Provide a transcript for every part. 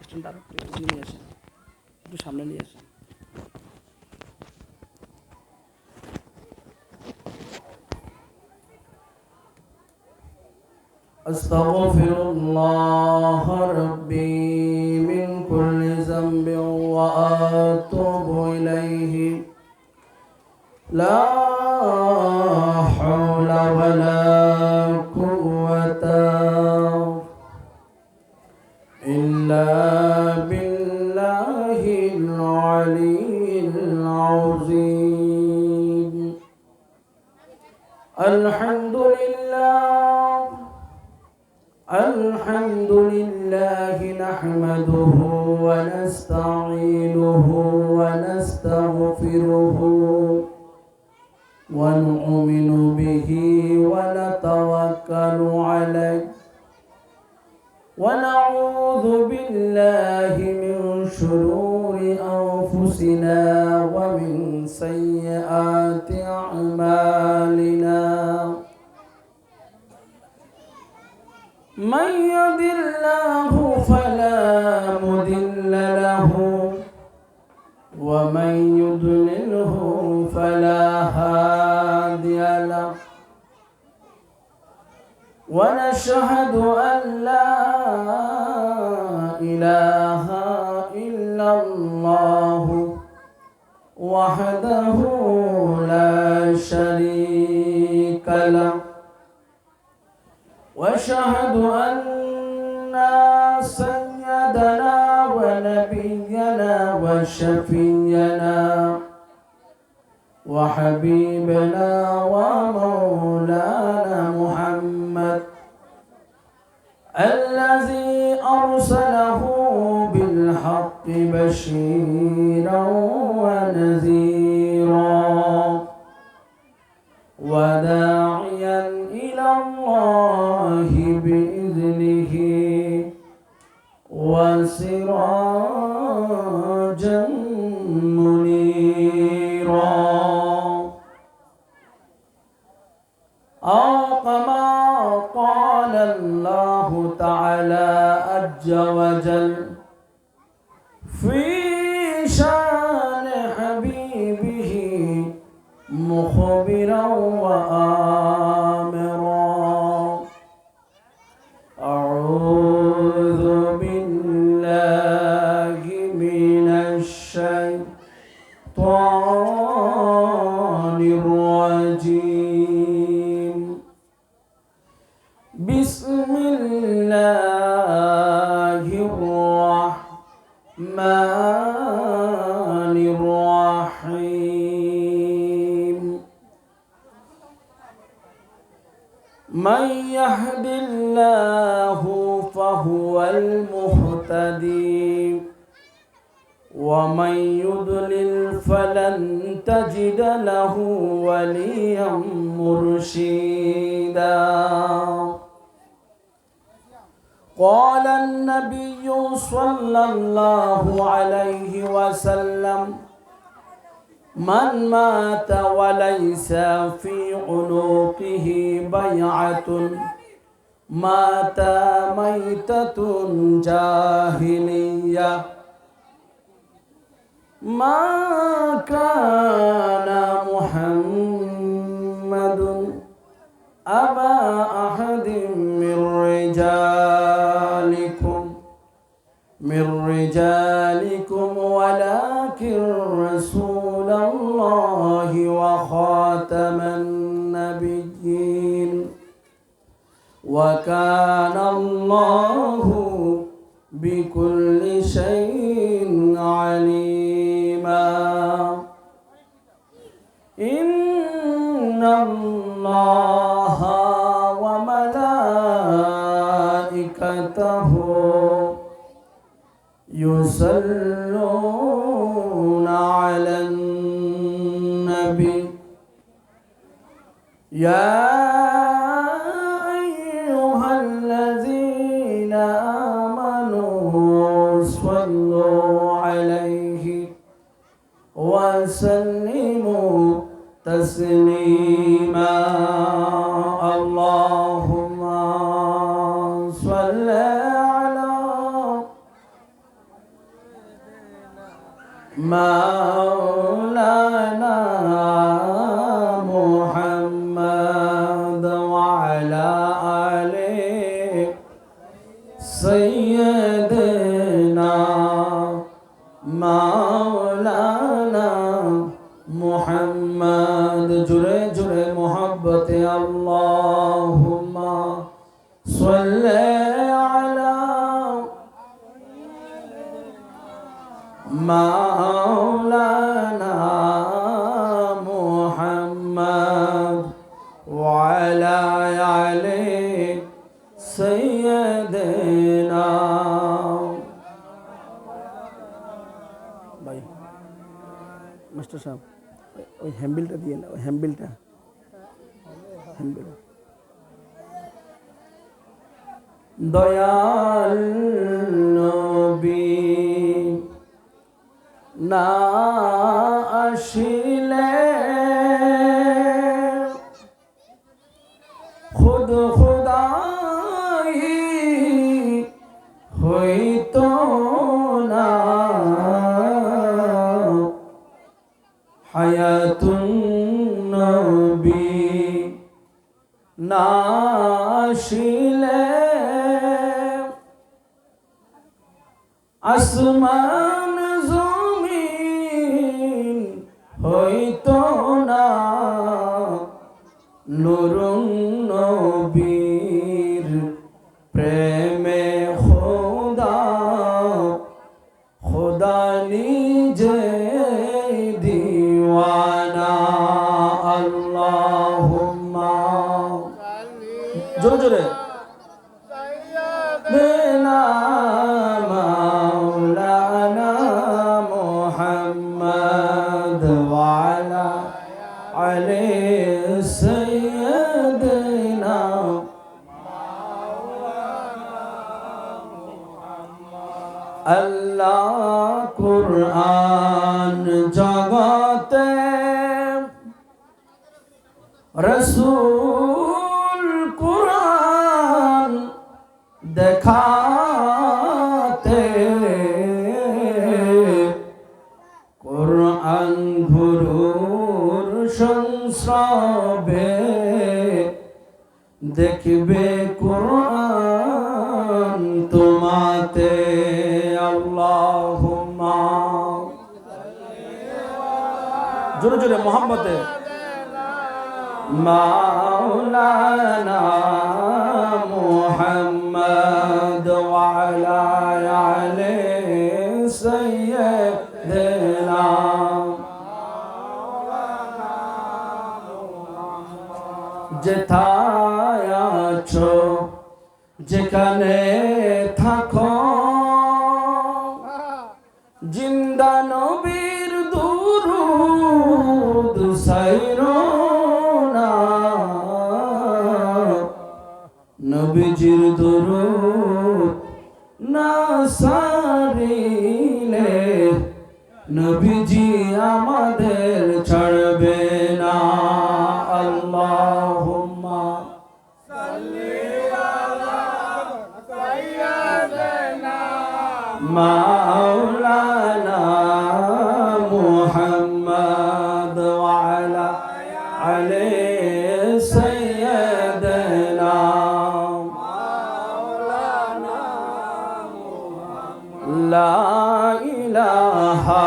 স্ট্যান্ডটা আরো একটু নিয়ে আসেন, একটু সামনে নিয়ে আসেন। আস্তাগফিরুল্লাহ রাব্বি মিন কুল্লি যামবিন ওয়া আতুবু ইলাইহি লা হাওলা ওয়ালা কুওয়াতা ইল্লা বিল্লাহিল আলিয়্যিল আযীম। الحمد لله نحمده ونستعينه ونستغفره ونؤمن به ونتوكل عليه ونعوذ بالله من شرور أنفسنا ومن سيئات أعمالنا. من يهد الله فلا مضل له ومن يضلله فلا هادي له ونشهد أن لا إله إلا الله وحده لا شريك له واشهد ان سيدنا ونبينا وشفينا وحبيبنا ومولانا محمد الذي ارسله بالحق بشيرا ونذيرا وداعيا إلى الله بإذنه وسراجا منيرا. أو كما قال الله تعالى عز وجل في شان حبيبه مخبرا وآمرا. أعوذ بالله من الشيطان الرجيم. بسم الله الرحمن الرحيم. من يهد الله فهو المهتدي ومن يضلل فلن تجد له وليا مرشدا. قال النبي صلى الله عليه وسلم من مات وليس في عنقه بيعة مات ميتة جاهلية. ما كان محمد أبا أحد من رجالكم ولكن رسول الله وخاتم النبيين وكان الله بكل شيء عليما. إن الله وملائكته يصلون على النبي يا أيها الذين آمنوا صلوا عليه وسلموا تسليما. اللهم صل على مولانا محمد وعلى آله سيدنا مولانا محمد جرے جرے محبت اللهم صل على مولانا محمد وعلى آله سيدنا भाई मास्टर साहब ওই হ্যাম্বিলটা দিয়ে না ওই হ্যাম্বিলটা দয়াল নবী না আসিলে খুদ খুদাই হইতো না হায়াতুন নবী না আসিলে আসমান জমিন হইতো না নূরুন নবীর প্রেমে খোদা খোদা নিজে দিওয়ানা আল্লাহুম্মা জোরে জোরে বিনা মাওলানা মুহাম্মদ ওয়ালা আলাইহি সাইয়্যিদিনা আল্লাহ কুরআন জগতে রসূল কুরআন দেখাতে কুরআন গুরুর সংস্রবে দেখবে কুরআন তোমাতে আল্লাহুম্মা জোরে জোরে মোহাম্মতে মাওলানা মুহাম্মদ ওয়ালা আলিহি সাইয়্যিদিনা যেথায় আছো যেখানে থাকো জিন্দা নবীর দুরূদ সাইরো না নবীজির দুরূদ না সারিলে নবীজি আমাদের ছাড়বে না আল্লাহুম্মা সাল্লি আলা সাইয়্যিদিনা মাওলানা মুহাম্মদ ওয়ালা আলাইহি সাইয়্যিদিনা মাওলানা মুহাম্মদ লা ইলাহা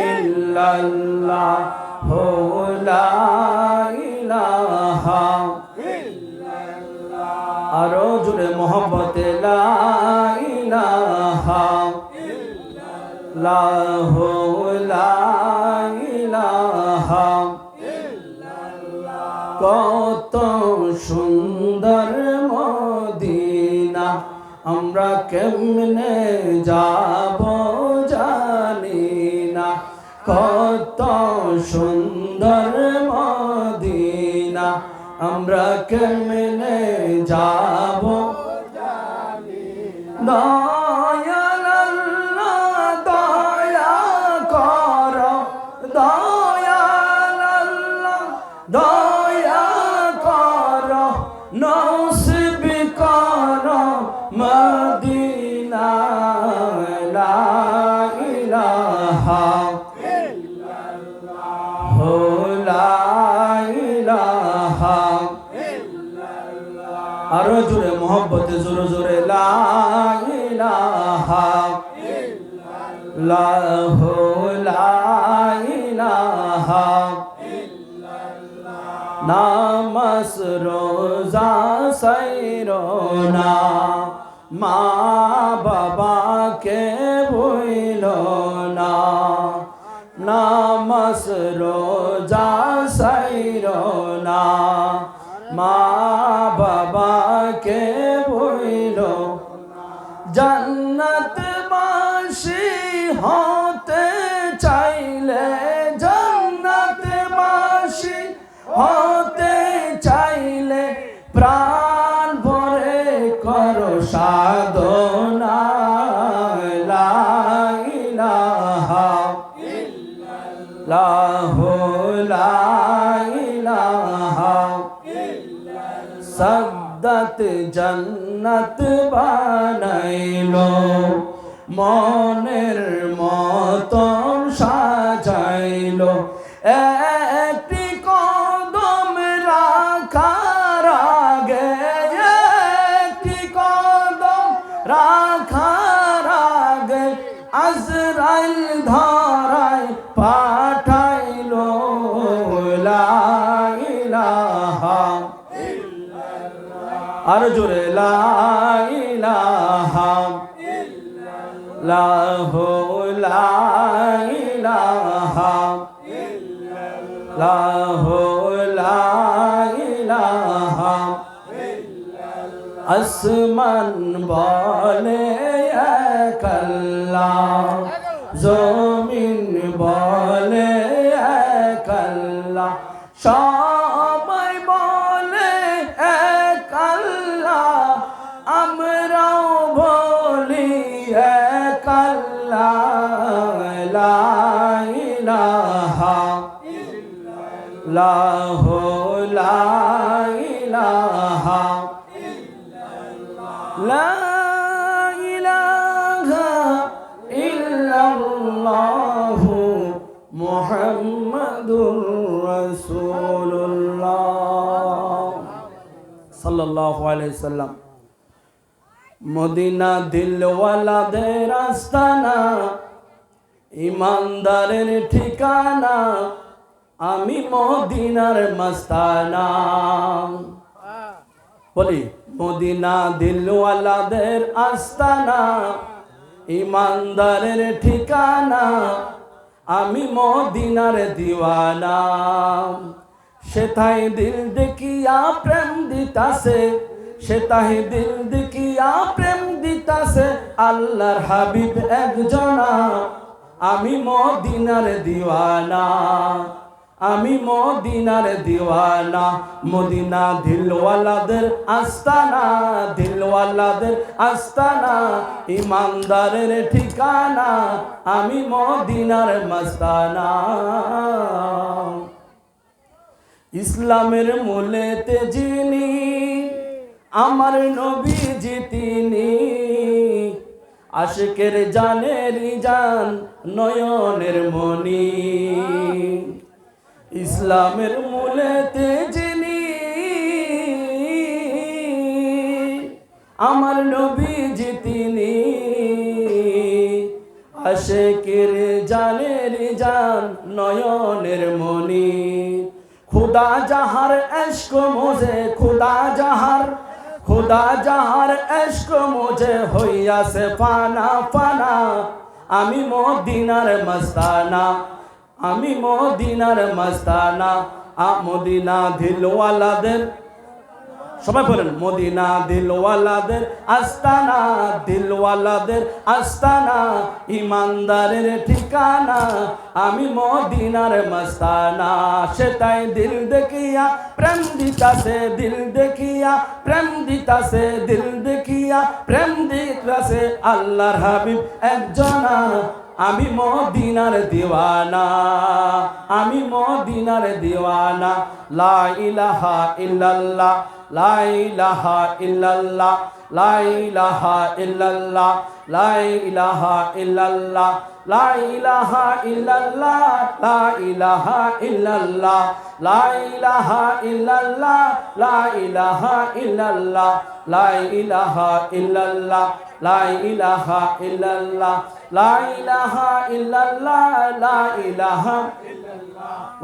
ইল্লাল্লাহ লা ইলাহা ইল্লাল্লাহ আরো জোরে মোহাম্মতে লা ইলাহা ইল্লাল্লাহ লা ইলাহা ইল্লাল্লাহ কত সুন্দর মদিনা আমরা কেমনে যাব জানি না কত সুন্দর মদিনা আমরা কেমনে যাব দয়াল আল্লাহ দয়া কর দয়াল আল্লাহ দয়া কর নসিব কর মদিনা লা ইলাহা ইলাহা ইল্লাল্লাহু লা ইলাহা নামাজ রোজা সাইরোনা মা বাবাকে ভুলো না নামাজ রোজা সাইরোনা মা বাবাকে ভুলো জান্নাতবাসী হতে চাইলে জান্নাতবাসী হতে চাইলে প্রাণ ভরে করো সাধনা লা ইলাহা ইল্লাল্লাহু লা ইলাহা সাদ্দাত জান্নাত বানাইলো মনের মতন সাজাইলো একটি কদম রাখার আগে একটি কদম রাখার আগে আজরাইল ধরায় পাঠাইলো লা ইলাহা আর জোরে লা ইলাহা ইল্লাল্লাহু লা ইলাহা ইল্লাল্লাহু লা ইলাহা আসমান বলে এক আল্লাহ জমিন বলে এক আল্লাহ সবাই বলে এক আল্লাহ আমরাও বলি এক আল্লাহ লা ইলাহা ইল্লাল্লাহু লা ইলাহা লা ইলাহা ইল্লাল্লাহু মুহাম্মাদুর রাসূলুল্লাহ সাল্লাল্লাহু আলাইহি সাল্লাম মদিনা দিলওয়ালাদের আস্তানা ইমানদারের ঠিকানা আমি মদিনার মস্তানা বলি মদিনা দিলওয়ালাদের আস্তানা ইমানদারের ঠিকানা আমি মদিনার দিওয়ানা সেথায় দিল দেখিয়া প্রেম দিতাছে সেথায় দিল দেখিয়া প্রেম দিতাছে আল্লাহর হাবিব একজনা আমি মদিনার দিওয়ানা আমি মদিনার দিওয়ানা মদিনা দিলওয়ালাদের আস্তানা দিলওয়ালাদের আস্তানা ইমানদারের ঠিকানা আমি মদিনার মস্তানা ইসলামের মূলেতে যিনি আমার নবীজি তিনি আশিকের জানের জান নয়নের মনি ইসলামের মূলেতে যিনি আমার নবীজি তিনি আশিকের জানের জান নয়নের মনি खुदा जहर इश्क मुझे खुदा जहर इश्क मुझे होइया से फाना फाना आमी मदिनार मस्ताना आमी मदिनार मस्ताना आ मदिना दिलवालाদের সবাই বলেন মদিনা দিলওয়ালাদের আস্তানা ইমানদারের ঠিকানা আমি মদিনার মস্তানা সেটাই দিল দেখিয়া প্রেম দিতাছে দিল দেখিয়া প্রেম দিতাছে দিল দেখিয়া প্রেম দিতাছে আল্লাহর হাবিব একজনা আমি মদিনার দিওয়ানা আমি মদিনার দিওয়ানা লা ইলাহা ইল্লাল্লাহ লা ইলাহা ইল্লাল্লাহ লা ইলাহা ইল্লাল্লাহ লা ইলাহা ইল্লাল্লাহ লা ইলাহা ইল্লাল্লাহ লা ইলাহা ইল্লাল্লাহ লা ইলাহা ইল্লাল্লাহ লা ইলাহা ইল্লাল্লাহ লা ইলাহা ইল্লাল্লাহ লা ইলাহা ইল্লাল্লাহ লা ইলাহা ইল্লাল্লাহ লা ইলাহা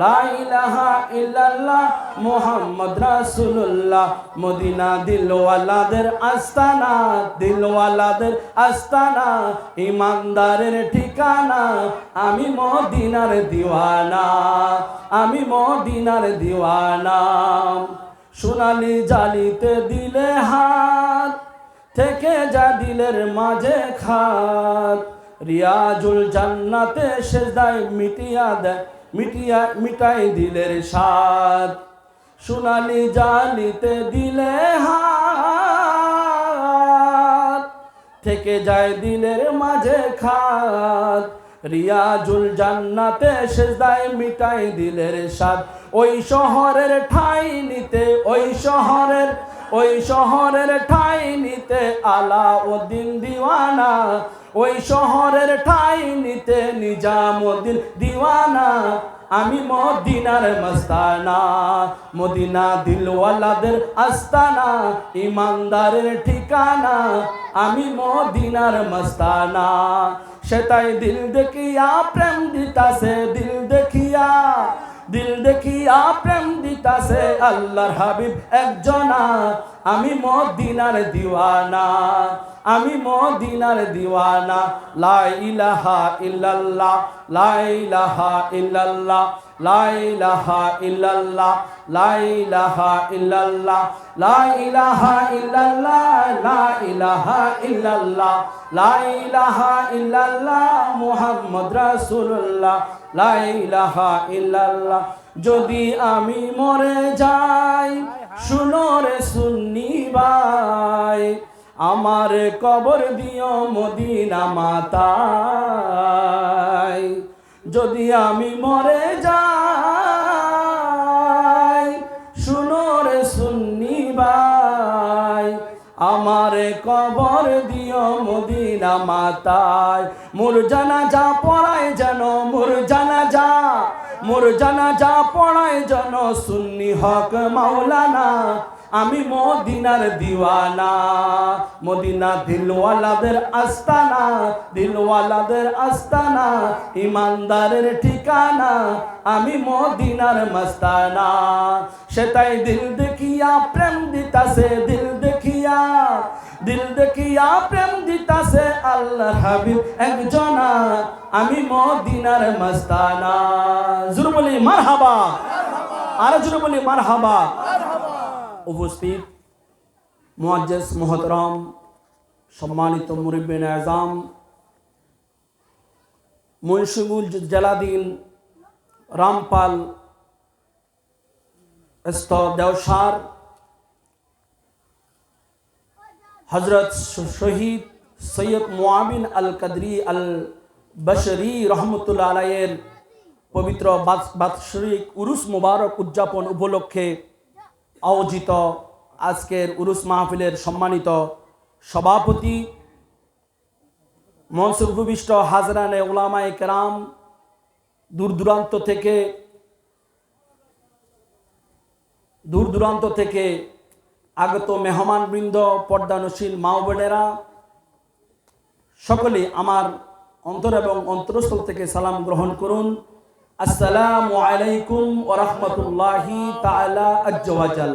লা ইলাহা ইল্লাল্লাহ মুহাম্মদ রাসূলুল্লাহ মদিনা দিলওয়ালাদের আস্তানা দিলওয়ালাদের আস্তানা ইমানদারের ঠিকানা আমি মদিনার দিওয়ানা আমি মদিনার দিওয়ানা সোনালি জালিতে দিলে হাত থেকে যা দিলের মাঝে খাত রিয়াজুল জান্নাতে সেজদায় মিটাই দিলের স্বাদ সোনালি জালিতে দিলে হাত থেকে যায় দিলের মাঝে খাত রিয়াজুল জান্নাতে সেজদায় মিটাই দিলের স্বাদ ওই শহরের ঠাই নিতে ওই শহরের ঠাই নিতে আলাউদ্দিন দিওয়ানা ওই শহরের ঠাই নিতে নিজামুদ্দিন দিওয়ানা আমি মদিনার মস্তানা মদিনা দিলওয়ালাদের আস্তানা ইমানদারের ঠিকানা আমি মদিনার মস্তানা সেটাই দিল দেখিয়া প্রেম দিতাছে দিল দেখিয়া প্রেম দিতাছে আল্লাহর হাবিব একজনা আমি মদিনার দিওয়ানা আমি মদিনার দিওয়ানা লা ইলাহা ইল্লাল্লাহ লা ইলাহা ইল্লাল্লাহ লা ইলাহা ইল্লাল্লাহ লা ইলাহা ইল্লাল্লাহ লা ইলাহা ইল্লাল্লাহ লা ইলাহা ইল্লাল্লাহ লা ইলাহা ইল্লাল্লাহ মুহাম্মদ রাসূলুল্লাহ লা ইলাহা ইল্লাল্লাহ যদি আমি মরে যাই শুনো রে সুন্নি ভাই আমার কবর দিও মদিনা মাতায় যদি আমি মরে যাই শুনো রে সুন্নি ভাই আমার কবর দিও মদিনা মাতায় মোর জানাজা পড়ায় যেন মোর জানাজা পড়ায় যেন সুন্নি হক মাওলানা আমি মদিনার দিওয়ানা মদিনা দিলওয়ালাদের আস্তানা ইমানদারের ঠিকানা আমি মদিনার মস্তানা সেটাই দিল দেখিয়া প্রেম দিতাছে দিল দেখিয়া প্রেম দিতাছে আল্লাহর হাবিব একজনা আমি মদিনার মস্তানা জোরে বলি মারহাবা আর জোরে বলি মারহাবা উপস্থিত মুআজ্জিজ মুহতারাম সম্মানিত মুরব্বিন আযম মুন্সিবুল জালাদিন রামপাল স্তর দেওসার হযরত শহীদ সৈয়দ মুআবিন আল কদরি আল বশরি রহমতুল্লাহ আলাইহির পবিত্র বাৎসরিক উরুস মুবারক উদযাপন উপলক্ষে আয়োজিত আজকের উরুস মাহফিলের সম্মানিত সভাপতি মঞ্চে উপবিষ্ট হাজরানে উলামায়ে কেরাম দূর দূরান্ত থেকে আগত মেহমানবৃন্দ পর্দানশীল মা বোনেরা সকলে আমার অন্তর এবং অন্তরস্থল থেকে সালাম গ্রহণ করুন। আসসালামু আলাইকুম ওয়া রাহমাতুল্লাহি তাআলা আজ্জা ওয়া জাল।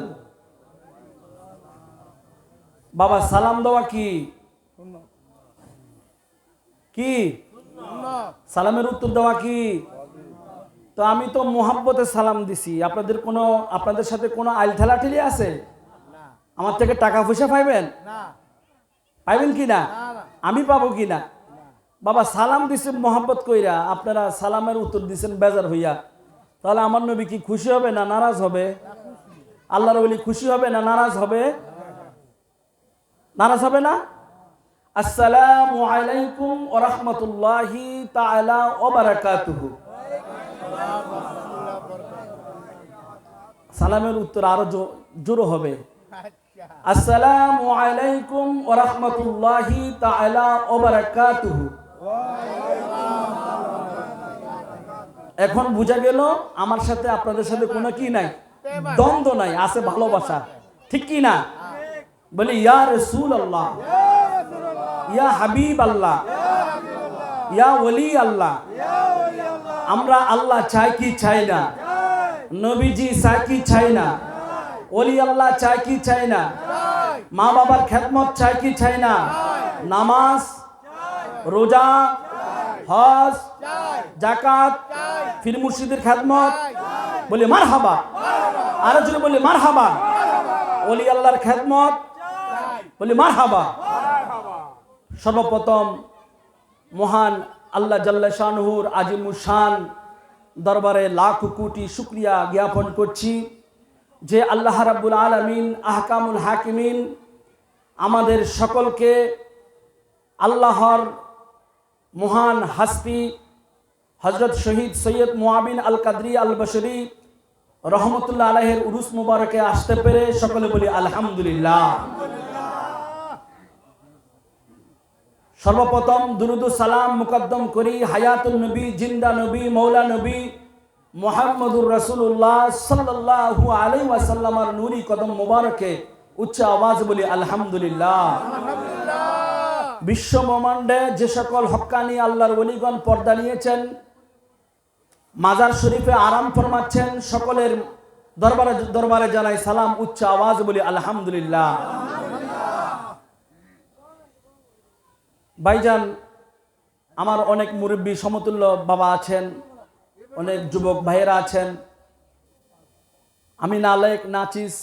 বাবা সালাম দেওয়া কি সালামের উত্তর দেওয়া কি? তো আমি তো মোহাব্বতে সালাম দিছি, আপনাদের সাথে কোনো আইল ঠেলাঠেলি আছে? আমার থেকে টাকা পয়সা পাইবেন কি না? আমি পাবো কি না? বাবা সালাম দিছে মোহাব্বত কইরা, আপনারা সালামের উত্তর দিচ্ছেন বেজার হইয়া, তাহলে আমার নবী কি খুশি হবে না নারাজ হবে? আল্লাহর ওলি খুশি হবে না নারাজ হবে? নারাজ হবে না? আসসালামু আলাইকুম ওয়া রাহমাতুল্লাহি তাআলা ওয়া বারাকাতুহু। সালামের উত্তর আরো জোর হবে। আসসালামু আলাইকুম ওয়া রাহমাতুল্লাহি তাআলা ওয়া বারাকাতুহু। এখন বোঝা গেল আমার সাথে আপনাদের সাথে কোনো কি নাই, দ্বন্দ্ব নাই, আছে ভালোবাসা, ঠিক কি না? বলি ইয়া রাসূলুল্লাহ, ইয়া হাবিব আল্লাহ, ইয়া ওলি আল্লাহ। আমরা আল্লাহ চাই কি চাই না? নবীজি চাই কি চাই না? ওলি আল্লাহ চাই কি চাই না? মা বাবার খেদমত চাই কি চাই না? নামাজ, রোজা, হজ, যাকাত, ফির মুর্শিদের খেদমত, বলি মারহাবা। আরো জোরে বলি মারহাবা। ওলি আল্লাহর খেদমত, বলি মারহাবা। সর্বপ্রথম মহান আল্লাহ জাল্লা শানহুর আজিমুস শান দরবারে লাখ কোটি শুকরিয়া জ্ঞাপন করছি যে আল্লাহ রাব্বুল আলামিন আহকামুল হাকিমিন আমাদের সকলকে আল্লাহর মহান হাস্তি হযরত শহীদ সৈয়দ মুআবিন আল কাদরি আল বশরি রহমতুল্লাহ আলাইহির উরুস মুবারকে আসতে পেরে সকলে বলি আলহামদুলিল্লাহ। সর্বপ্রথম দুরুদ ও সালাম মুকদ্দম করি হায়াতুন নবী, জিন্দা নবী, মৌলা নবী মুহাম্মদুর রাসূলুল্লাহ সাল্লাল্লাহু আলাইহি ওয়াসাল্লামের নূরি কদম মুবারকে উচ্চ আওয়াজ বলি আলহামদুলিল্লাহ। বিশ্ব ব্রহ্মাণ্ডে যে সকল হক্কানি আল্লাহর ওলিগণ পর্দা নিয়েছেন, মাজার শরীফে আরাম ফরমাচ্ছেন, সকলের দরবারে দরবারে জানাই সালাম, উচ্চ আওয়াজ বলি আলহামদুলিল্লাহ। ভাইজান, আমার অনেক মুরব্বী সমতুল্য বাবা আছেন, অনেক যুবক ভাইয়েরা আছেন। আমি নালায়েক নাচিস,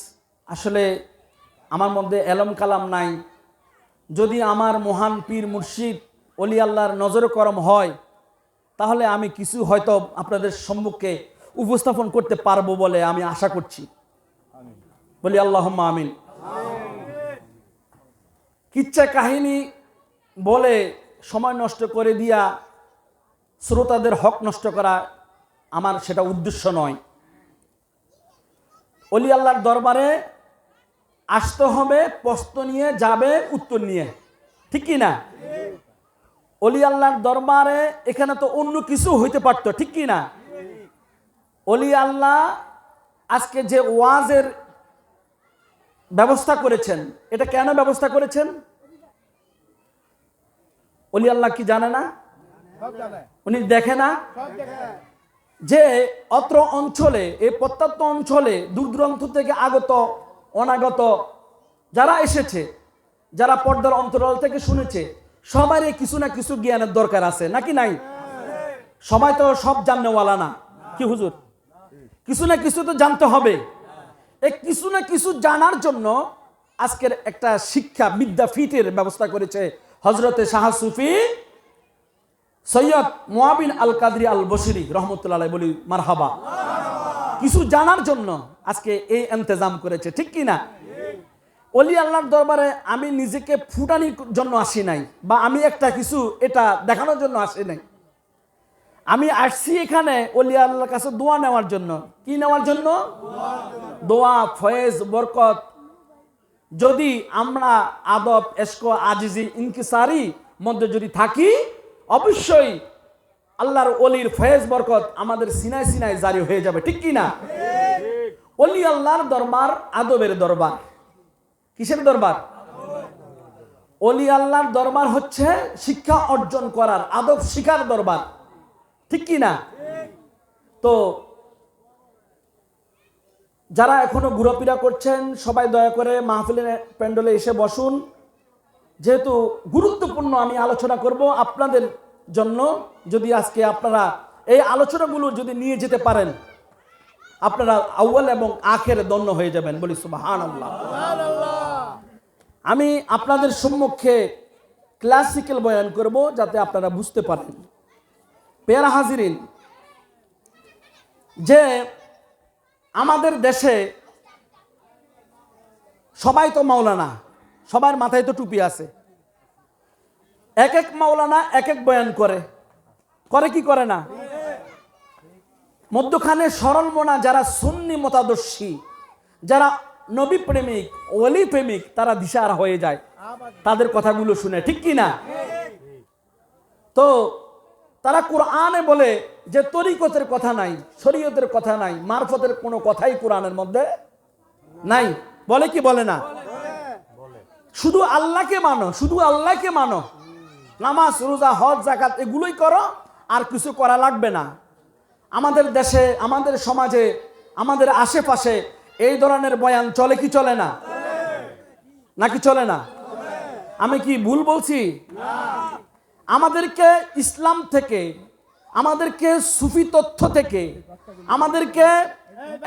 আসলে আমার মধ্যে এলম কালাম নাই। যদি আমার মহান পীর মুর্শিদ ওলি আল্লাহর নজর করম হয় তাহলে আমি কিছু হয়তো আপনাদের সম্মুখে উপস্থাপন করতে পারবো বলে আমি আশা করছি। বলি আল্লাহুম্মা আমিন। কিচ্ছা কাহিনী বলে সময় নষ্ট করে দিয়া শ্রোতাদের হক নষ্ট করা আমার সেটা উদ্দেশ্য নয়। ওলি আল্লাহর দরবারে আসতে হবে প্রশ্ন নিয়ে, যাবে উত্তর নিয়ে, ঠিক কি না? ওলি আল্লাহর দরবারে এখানে তো অন্য কিছু হইতে পারতো, ঠিক কি না? ওলি আল্লাহ আজকে যে ওয়াজের ব্যবস্থা করেছেন, এটা কেন ব্যবস্থা করেছেন? ওলি আল্লাহ কি জানে না? উনি দেখে না যে অত্র অঞ্চলে, এই প্রত্যন্ত অঞ্চলে দূর দূরান্ত থেকে আগত অনাগত যারা এসেছে, যারা পর্দার অন্তরাল থেকে শুনেছে, সবারই কিছু না কিছু জ্ঞানের দরকার আছে, নাকি নাই? সবাই তো সব জাননেওয়ালা না, কি হুজুর? কিছু না কিছু তো জানতে হবে। এই কিছু না কিছু জানার জন্য আজকের একটা শিক্ষা বিদ্যাপীঠের ব্যবস্থা করেছে হযরতে শাহ সুফি সৈয়দ মুআবিন আল কাদরি আল বশরি রহমতুল্লাহ আলাইহি, বলি মারহাবা। কিছু জানার জন্য আজকে এই ইন্তজাম করেছে, ঠিক কি না? ওলি আল্লাহর দরবারে আমি নিজেকে ফুটানির জন্য আসি নাই, বা আমি একটা কিছু এটা দেখানোর জন্য আসি নাই। আমি আসছি এখানে ওলি আল্লাহর কাছে দোয়া নেওয়ার জন্য। কি নেওয়ার জন্য? দোয়া, ফয়েজ, বরকত। যদি আমরা আদব, এশক, আজিজি, ইনকিসারি মধ্যে যদি থাকি, অবশ্যই আল্লাহর ওলির ফয়েজ বরকত আমাদের সিনায় সিনায় জারি হয়ে যাবে, ঠিক কি না? ওলি আল্লাহর দরবার আদবের দরবার। কিসের দরবার? ওলি আল্লাহর দরবার হচ্ছে শিক্ষা অর্জন করার, আদব শিখার দরবার, ঠিক কি না? তো যারা এখনো ঘোরাফেরা করছেন সবাই দয়া করে মাহফিলের প্যান্ডেলে এসে বসুন। যেহেতু গুরুত্বপূর্ণ আমি আলোচনা করব আপনাদের জন্য, যদি আজকে আপনারা এই আলোচনাগুলো যদি নিয়ে যেতে পারেন, আপনারা আউয়াল এবং আখেরে ধন্য হয়ে যাবেন, বলি সুবহানাল্লাহ। আমি আপনাদের সম্মুখে ক্লাসিক্যাল বয়ান করব যাতে আপনারা বুঝতে পারেন। পেয়ারা হাজিরিন, যে আমাদের দেশে সবাই তো মাওলানা, সবার মাথায় তো টুপি আছে। এক এক মাওলানা এক এক বয়ান করে, করে কি করে না? মধ্যখানে সরল মনা যারা সুন্নি মতাদর্শী, যারা নবী প্রেমিক ওলি প্রেমিক তারা দিশাহারা হয়ে যায় তাদের কথাগুলো শুনে, ঠিক কি না? তো তারা কোরআনে বলে যে তরিকতের কথা নাই, শরীয়তের কথা নাই, মারফতের কোনো কথাই কোরআনের মধ্যে নাই। বলে কি বলে না? শুধু আল্লাহকে মানো, শুধু আল্লাহকে মানো, নামাজ রোজা হজ যাকাত এগুলোই করো, আর কিছু করা লাগবে না। আমাদের দেশে, আমাদের সমাজে, আমাদের আশেপাশে এই ধরনের বয়ান চলে কি চলে না? নাকি চলে না? আমি কি ভুল বলছি? আমাদেরকে ইসলাম থেকে, আমাদেরকে সুফি তথ্য থেকে, আমাদেরকে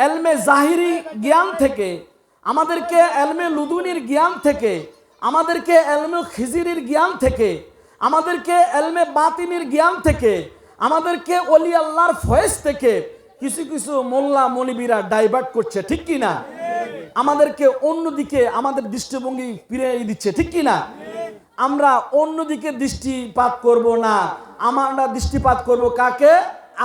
এলমে জাহিরি জ্ঞান থেকে, আমাদেরকে এলমে লুদুনির জ্ঞান থেকে, আমাদেরকে এলমে খিজিরির জ্ঞান থেকে, আমাদেরকে এলমে বাতিনির জ্ঞান থেকে, আমাদেরকে ওলি আল্লাহর ফয়েজ থেকে কিছু কিছু মোল্লা মৌলবীরা ডাইভার্ট করছে, ঠিক কি না? আমাদেরকে অন্যদিকে আমাদের দৃষ্টিভঙ্গি ফিরিয়ে দিচ্ছে, ঠিক কি না? আমরা অন্যদিকে দৃষ্টিপাত করব না, আমরা দৃষ্টিপাত করব কাকে?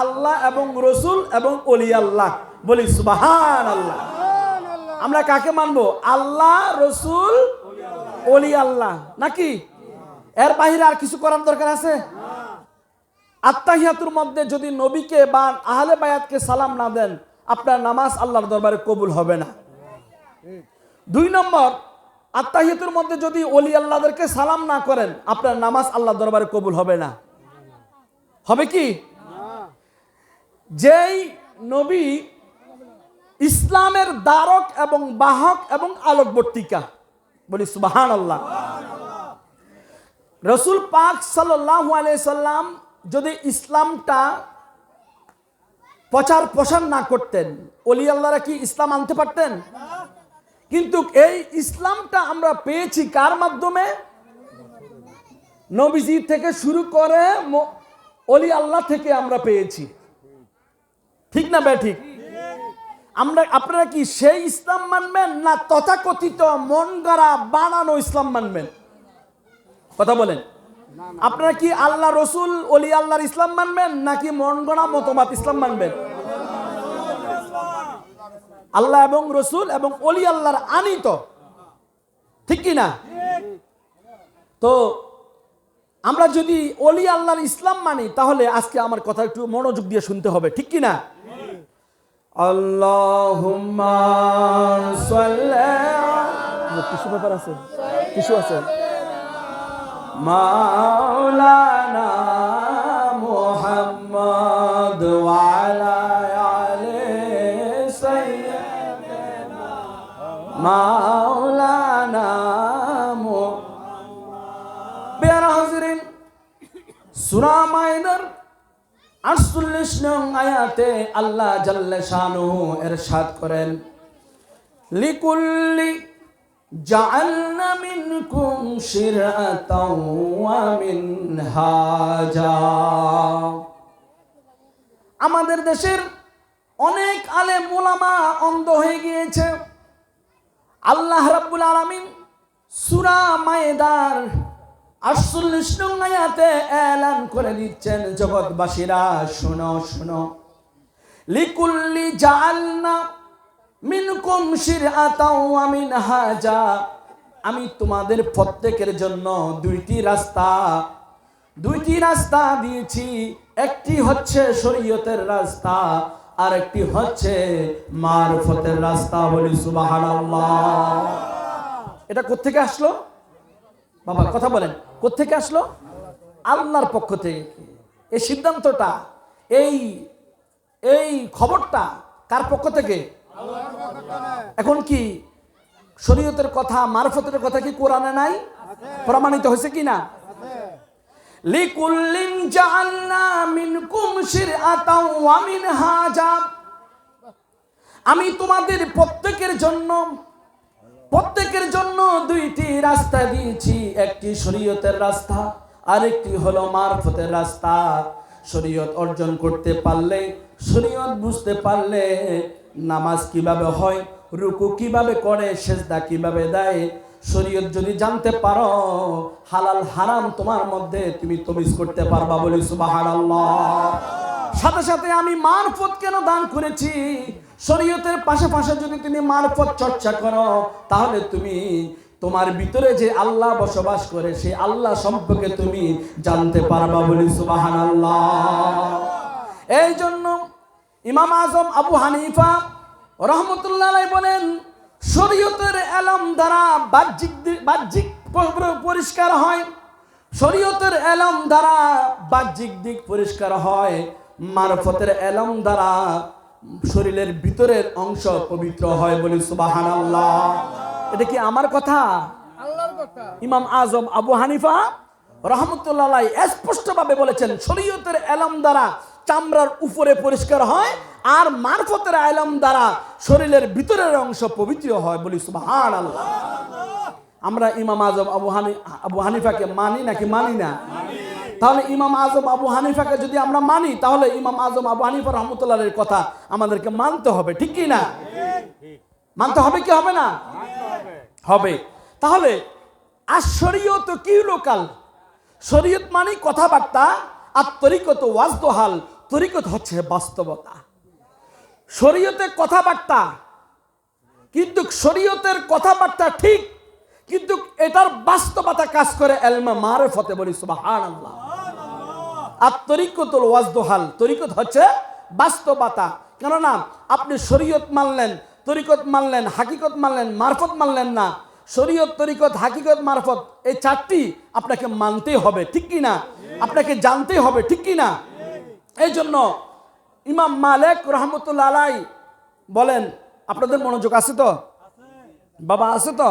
আল্লাহ এবং রসুল এবং ওলি আল্লাহ। বলি সুবহানাল্লাহ। আমরা কাকে মানবো? আল্লাহ, রসুল, ওলি আল্লাহ, নাকি এর বাহিরে আর কিছু করার দরকার আছে? আত্তাহিয়াতুর মধ্যে যদি নবীকে বা আহলে বায়াতকে সালাম না দেন, আপনার নামাজ আল্লাহর দরবারে কবুল হবে না। 2 নম্বর, আত্তাহিয়াতুর মধ্যে যদি ওলি আল্লাহদেরকে সালাম না করেন, আপনার নামাজ আল্লাহর দরবারে কবুল হবে না। হবে কি? যেই নবী ইসলামের দ্বারক এবং বাহক এবং আলোকবর্তিকা, বলি সুবহানাল্লাহ। রাসূল পাক সাল্লাল্লাহু আলাইহি সাল্লাম যদি ইসলামটা প্রচার প্রসার না করতেন, ওলি আল্লাহরা কি ইসলাম আনতে পারতেন? কিন্তু এই ইসলামটা আমরা পেয়েছি কার মাধ্যমে? নবীজি থেকে শুরু করে ওলি আল্লাহ থেকে আমরা পেয়েছি, ঠিক না বে ঠিক? আপনারা কি সেই ইসলাম মানবেন না তথাকথিত মন গড়া বানানো ইসলাম মানবেন? কথা বলেন। আপনারা কি আল্লাহ রসুল ওলি আল্লাহর ইসলাম মানবেন নাকি মন গড়া মতবাদ ইসলাম মানবেন? আল্লাহ এবং রসুল এবং ওলি আল্লাহর আনিত, ঠিক কি না? তো আমরা যদি ওলি আল্লাহর ইসলাম মানি, তাহলে আজকে আমার কথা একটু মনোযোগ দিয়ে শুনতে হবে, ঠিক কি না? আল্লাহুম্মা সাল্লি, টিস্যু পেপার আছে, টিস্যু আছে, মাওলানা মুহাম্মদ ওয়া আলা আলি সাইয়্যিদিনা মাওলানা বেয়ার হাজিরিন, সূরা মাইদার 48 নং আয়াতে আল্লাহ জাল্লা শানুহু ইরশাদ করেন, লিকুল্লি জাআলনা মিনকুম শিরআতাও ওয়া মিনহাজা। আমাদের দেশের অনেক আলেম ওলামা অন্ধ হয়ে গিয়েছে। আল্লাহ রাব্বুল আলামিন সূরা মায়েদার 48 নং আয়াতে এলান করে দিচ্ছেন, জগৎবাসীরা শোনো শোনো, লিকুল্লি জাআলনা মিনকুম শিরআতাও ওয়া মিনহাজা, আমি তোমাদের প্রত্যেকের জন্য দুইটি রাস্তা দিয়েছি। একটি হচ্ছে শরীয়তের রাস্তা, আর একটি হচ্ছে মারফতের রাস্তা। বলি সুবহানাল্লাহ। এটা কোত্থেকে আসলো বাবা? কথা বলেন, কোত্থেকে আসলো? আল্লাহর পক্ষ থেকে। এই সিদ্ধান্তটা, এই খবরটা কার পক্ষ থেকে? এখন কি শরীয়তের কথা, মারফতের কথা কি কোরআনে নাই? প্রমাণিত হয়েছে কি না? লিকুল্লিন জাআলনা মিনকুম শিরআতাও ওয়া মিনহাজা, আমি তোমাদের প্রত্যেকের জন্য দুইটি রাস্তা দিয়েছি। একটি শরীয়তের রাস্তা, আর একটি হলো মারফতের রাস্তা। শরীয়ত অর্জন করতে পারলে, শরীয়ত বুঝতে পারলে নামাজ কিভাবে হয়, রুকু কিভাবে করে, সেজদা কিভাবে দেয়, শরীয়ত যদি জানতে পারো, হালাল হারাম তোমার মধ্যে তুমি তমিজ করতে পারবা। বলি সুবহানাল্লাহ। সাথে সাথে আমি মারফত কেন দান করেছি? শরীয়তের পাশাপাশি যদি তুমি মারফত চর্চা করো, তাহলে তুমি তোমার ভিতরে যে আল্লাহ বসবাস করে সেই আল্লাহ সম্পর্কে তুমি জানতে পারবা। বলি সুবহানাল্লাহ। এই জন্য ইমাম আজম আবু হানিফা রহমতুল্লাহ আলাইহি বলেন, শরীয়তের এলম দ্বারা বাহ্যিক পরিষ্কার হয়, শরীয়তের এলম দ্বারা বাহ্যিক দিক পরিষ্কার হয়, মারফতের এলম দ্বারা শরীরের ভিতরের অংশ পবিত্র হয়। বলি সুবহানাল্লাহ। এটা কি আমার কথা? আল্লাহর কথা। ইমাম আজম আবু হানিফা রহমতুল্লাহ আলাইহি স্পষ্টভাবে বলেছেন, শরীয়তের এলম দ্বারা চামড়ার উপরে পরিষ্কার হয়, আর মারফতের এলম দ্বারা শরীরের ভিতরের অংশ পবিত্র হয়। বলি সুবহানাল্লাহ। আমরা ইমাম আজম আবু হানিফাকে মানি নাকি মানি না? তাহলে ইমাম আজম আবু হানিফাকে যদি আমরা মানি, তাহলে ইমাম আজম আবু হানিফা রহমতুল্লাহের কথা আমাদেরকে মানতে হবে, ঠিক কি না? মানতে হবে কি হবে না? হবে। তাহলে আর শরীয়ত কি লোকাল? শরীয়ত মানে কথাবার্তা, আর তরিকত ওয়াজদহাল, তরিকত হচ্ছে বাস্তবতা। শরীয়তে কথাবার্তা, কিন্তু শরীয়তের কথাবার্তা ঠিক, কিন্তু এটার বাস্তবতা কাজ করে এলমে মারিফতে। বলি সুবহানাল্লাহ। আর তরিকতুল ওয়াজদহাল, তরিকত হচ্ছে বাস্তবতা। কেননা আপনি শরীয়ত মানলেন, তরিকত মানলেন, হাকিকত মানলেন, মারফত মানলেন না। শরীয়ত, তরিকত, হাকিকত, মারফত এই চারটি আপনাকে মানতেই হবে, ঠিক কি না? আপনাকে জানতেই হবে, ঠিক কি না? এই জন্য ইমাম মালিক রহমতুল্লাহ আলাইহি বলেন, আপনাদের মনোযোগ আছে তো বাবা? আছে তো?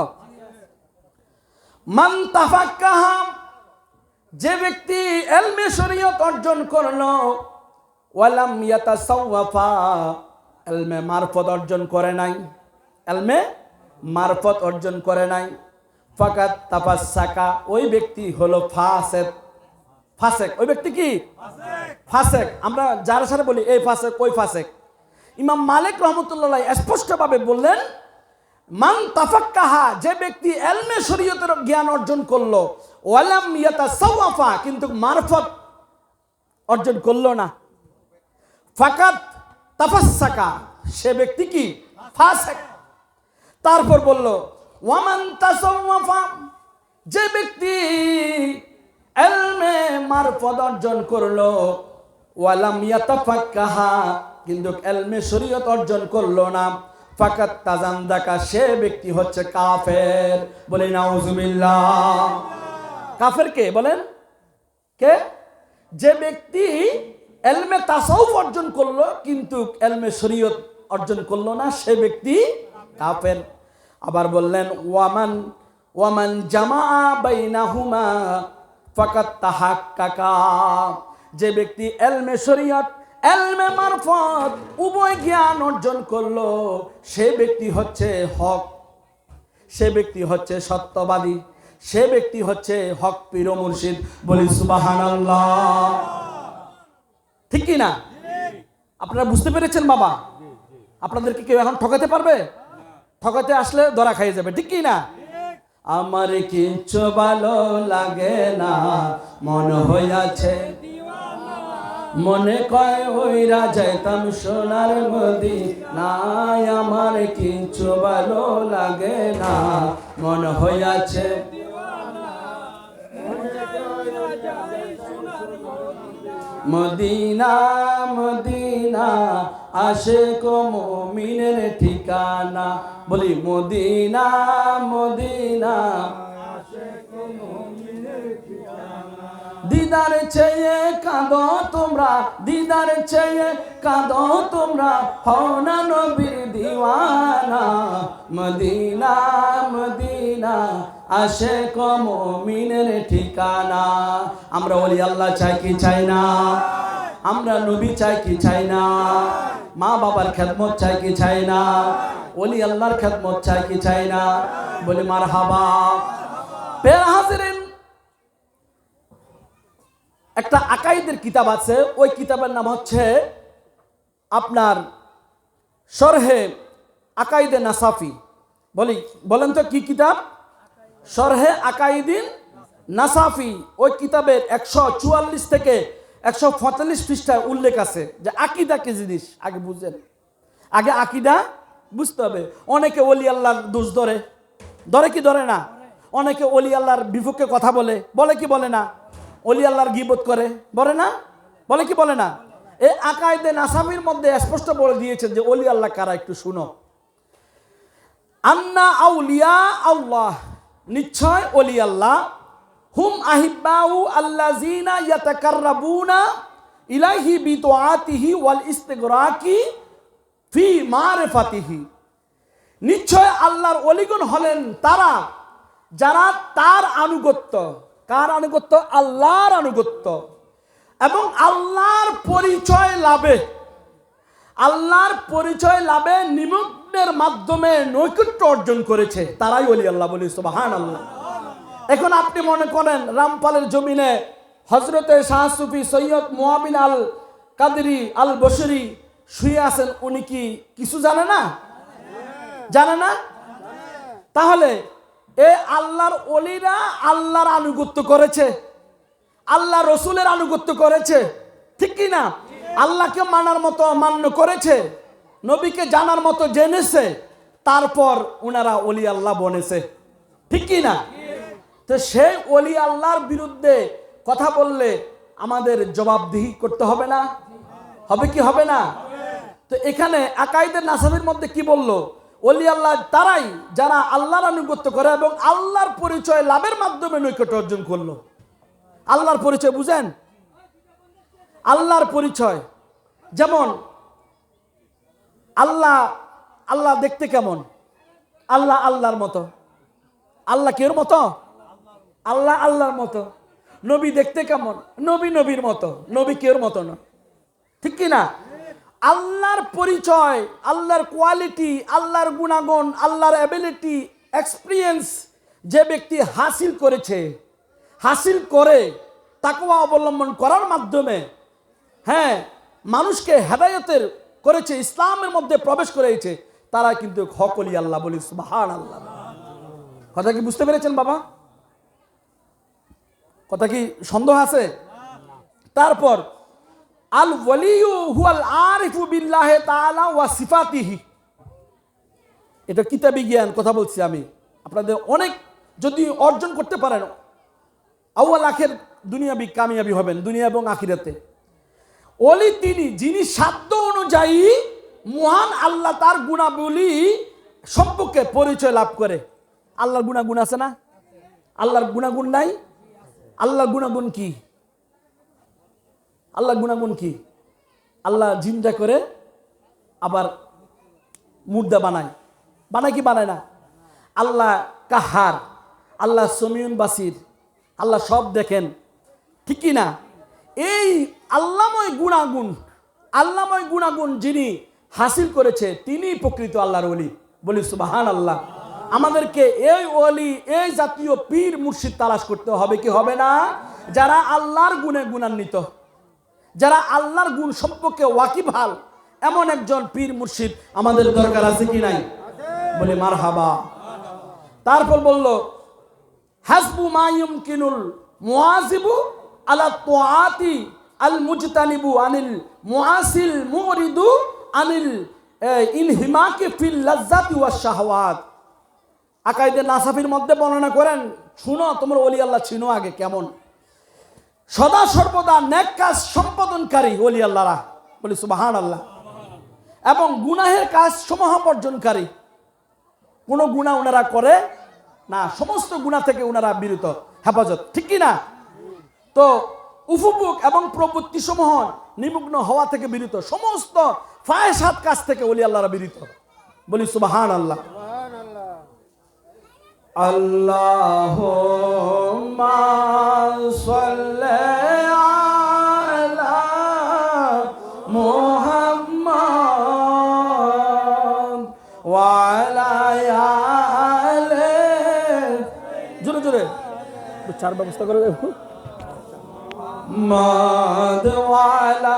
মান তাফাক্কাহা, যে ব্যক্তি ইলমে শরীয়ত অর্জন করলো, ওয়ালাম ইয়াতাসাওয়াফা, ইলমে মারফত অর্জন করে নাই, ইলমে মারফত অর্জন করে নাই, ফাকাত তাফাসসাকা, ওই ব্যক্তি হলো ফাসিক। ফাসিক, ওই ব্যক্তি কি? ফাসিক। আমরা যার সাথে বলি এই ফাসিক, ওই ফাসিক। ইমাম মালিক রহমতুল্লাহ আলাইহি স্পষ্টভাবে বললেন, মান তাফাক্কাহা, যে ব্যক্তি ইলমে শরীয়তের জ্ঞান অর্জন করলো, ওয়ালাম ইয়াতাসাওয়াফা, কিন্তু মারফত অর্জন করলো না, ফাকাত তাফাসসাকা, সে ব্যক্তি কি? ফাসিক। তারপর বলল, ওয়ামান তাসাওয়াফা, যে ব্যক্তি ইলমে মারফত অর্জন করলো, ওয়ালাম ইয়াতাফাক্কাহা, কিন্তু ইলমে শরীয়ত অর্জন করলো না, ফাকাত তাজান্দাকা, সে ব্যক্তি হচ্ছে কাফের। বলি নাউজুবিল্লাহ। কাফের কে বলেন? কে? যে ব্যক্তি ইলমে তাসাউফ অর্জন করলো কিন্তু ইলমে শরীয়ত অর্জন করলো না, সে ব্যক্তি কাফের। আবার বললেন, ওয়ামান জামাআ বাইনাহুমা ফাকাত তাহাক্কাকা, যে ব্যক্তি ইলমে শরীয়ত, ইলমে মারফত উভয় জ্ঞান অর্জন করলো, সে ব্যক্তি হচ্ছে হক, সে ব্যক্তি হচ্ছে সত্যবাদী, সে ব্যক্তি হচ্ছে হক পীর ও মুর্শিদ। বলি সুবহানাল্লাহ। ঠিক কি না? আপনারা বুঝতে পেরেছেন বাবা? আপনাদেরকে কেউ এখন ঠকাতে পারবে? ঠকাতে আসলে ধরা খাইয়ে যাবে, ঠিক কি না? আমার কিচ্ছু ভালো লাগে না, মন হইয়াছে মনে কয় ওইরা যাইতাম সোনার মদিনায়, আমার কিচ্ছু ভালো লাগে না, মন হইয়াছে মদিনা মদিনা, আশিক মুমিনের ঠিকানা। বলি মদিনা মদিনা, দিদার চেয়ে কাঁদো তোমরা, দিদার চেয়ে কাঁদো তোমরা, হও না নবীর দিওয়ানা। মদিনা মদিনা, আশিক মুমিনের ঠিকানা। আমরা ওলি আল্লাহ চাই কি চাই না? আমরা নবী চাই কি চাই না? মা বাবার খেদমত চাই কি চাই না? ওলি আল্লাহর খেদমত চাই কি চাই না? বলি মারহাবা। প্রিয় হাজিরিন, একটা আকাইদের কিতাব আছে, ওই কিতাবের নাম হচ্ছে আপনার শরহে আকাইদে নাসাফি। বলেন তো কি কিতাব? শরহে আকাইদিন নাসাফি। ওই কিতাবের 144 থেকে 145 পৃষ্ঠায় উল্লেখ আছে যে আকীদা কি জিনিস, আগে বুঝেন। আগে আকীদা বুঝতে হবে। অনেকে ওলি আল্লাহর দোষ ধরে, ধরে কি ধরে না? অনেকে ওলি আল্লাহর বিপক্ষে কথা বলে, বলে কি বলে না? ওলি আল্লাহর গীবত করে, বলে না? বলে কি বলে না? এই আকায়েদে নাসাবির মধ্যে স্পষ্ট বলে দিয়েছে যে ওলি আল্লাহ কারা, একটু শুনো। আন্না আউলিয়া আল্লাহ, নিশ্চয় ওলি আল্লাহ, হুম আহিব্বাউ আল্লাযিনা ইয়াতাকাররাবুনা ইলাইহি বিতআতিহি ওয়াল ইস্তিগরাকি ফি মারিফাতিহি, নিশ্চয় আল্লাহর ওলিগণ হলেন তারা যারা তার আনুগত্য, কার আনুগত্য? আল্লাহর আনুগত্য, এবং আল্লাহর পরিচয় লাভে, আল্লাহর পরিচয় লাভে নিমগ্নের মাধ্যমে নৈকট্য অর্জন করেছে, তারাই ওলি আল্লাহ। বলি সুবহানাল্লাহ। এখন আপনি মনে করেন রামপালের জমিনে হজরতে শাহ সুফি সৈয়দ মুআবিন আল কাদরি আল বসরি শুয়ে আছেন, উনি কি কিছু জানে না? জানে না? তাহলে এই আল্লাহর ওলিরা আল্লাহর আনুগত্য করেছে, আল্লাহ রসুলের আনুগত্য করেছে, ঠিক কি না? আল্লাহকে মানার মতো মান্য করেছে, নবীকে জানার মতো জেনেছে, তারপর ওনারা ওলি আল্লাহ বনেছে, ঠিক কি না? তো সেই ওলি আল্লাহর বিরুদ্ধে কথা বললে আমাদের জবাবদিহি করতে হবে না? হবে কি হবে না? তো এখানে আকাইদের নাসাবের মধ্যে কি বললো? ওলি আল্লাহ তারাই যারা আল্লাহর আনুগত্য করে এবং আল্লাহর পরিচয় লাভের মাধ্যমে নৈকট্য অর্জন করলো। আল্লাহর পরিচয় বুঝেন? আল্লাহর পরিচয় যেমন আল্লাহ, আল্লাহ দেখতে কেমন? আল্লাহ আল্লাহর মতো। আল্লাহ কের মতো? আল্লাহ আল্লাহর মতো। নবী দেখতে কেমন? নবী নবীর মতো, নবী কের মতো না, ঠিক কি না? আল্লাহর পরিচয়, আল্লাহর কোয়ালিটি, আল্লাহর গুণাগুণ, আল্লাহর অ্যাবিলিটি, এক্সপিরিয়েন্স যে ব্যক্তি হাসিল করেছে, হাসিল করে তাকওয়া অবলম্বন করার মাধ্যমে হ্যাঁ মানুষকে হেদায়েতের করেছে, ইসলামের মধ্যে প্রবেশ করেছে, তারা কিন্তু হক ওলি আল্লাহ। বলি সুবহানাল্লাহ। কথা কি বুঝতে পেরেছেন বাবা? কথা কি সন্দেহ আছে? তারপর আল ওয়ালিয়ু হুয়াল আরিফু বিল্লাহি তাআলা ওয়া সিফাতিহি, এটা কিতাবী জ্ঞান কথা বলছি আমি, আপনাদের অনেক যদি অর্জন করতে পারেন আউয়াল আখির দুনিয়াবি কামিয়াবি হবেন, দুনিয়া এবং আখিরাতে। ওলি তিনি যিনি সাধ্য অনুযায়ী মহান আল্লাহ তার গুণাবলী সম্পর্কে পরিচয় লাভ করে। আল্লাহর গুণাগুণ আছে না? আল্লাহর গুণাগুণ নাই? আল্লাহর গুণাগুণ কি? আল্লাহর গুণাগুণ কি? আল্লাহ জিন্দা করে আবার মুর্দা বানায়, বানায় কি বানায় না? আল্লাহ কাহার, আল্লাহ সমিউন বাসির, আল্লাহ সব দেখেন, ঠিক কি না? এই আল্লাহময় গুণাগুণ, আল্লাহময় গুণাগুণ যিনি হাসিল করেছে তিনি প্রকৃত আল্লাহর ওলি। বলি সুবহানাল্লাহ। আমাদেরকে এই ওলি, এই জাতীয় পীর মুর্শিদ তালাশ করতে হবে কি হবে না? যারা আল্লাহর গুণে গুণান্বিত, যারা আল্লাহর গুণ সম্পর্কে ওয়াকিবহাল, এমন একজন পীর মুর্শিদ আমাদের দরকার আছে কি নাই? বলে মারহাবা। তারপর বলল হাসবু মা ইউমকিনুল মুআযিবু আলা তুআতি আল মুজতানিবু আনিল মুআসিল মুরিদু আনিল ইনহিমাকি ফিল লাজ্জাতি ওয়াশ শাহওয়াত। আকাইদে নাসাফির মধ্যে বর্ণনা করেন, শুনো তোমরা ওলি আল্লাহ চিনো আগে কেমন, সদা সর্বদা নেক কাজ সম্পাদনকারী ওলি আল্লাহরা। বলি সুবহানাল্লাহ। এবং গুনাহের কাজ সমূহ বর্জনকারী, কোনো গুনাহ ওনারা করে না, সমস্ত গুনাহ থেকে ওনারা বিরত, হেফাজত, ঠিক কি না? তো উপভোগ এবং প্রবৃত্তি সমূহ নিমগ্ন হওয়া থেকে বিরত, সমস্ত ফায়সাত কাজ থেকে ওলি আল্লাহরা বিরত। বলি সুবহানাল্লাহ। আল্লাহুম্মা সাল্লি আলা মুহাম্মাদ ওয়া আলা আলি, জোরে জোরে চার ব্যবস্থা করে দেব। মাদ ওয়া আলা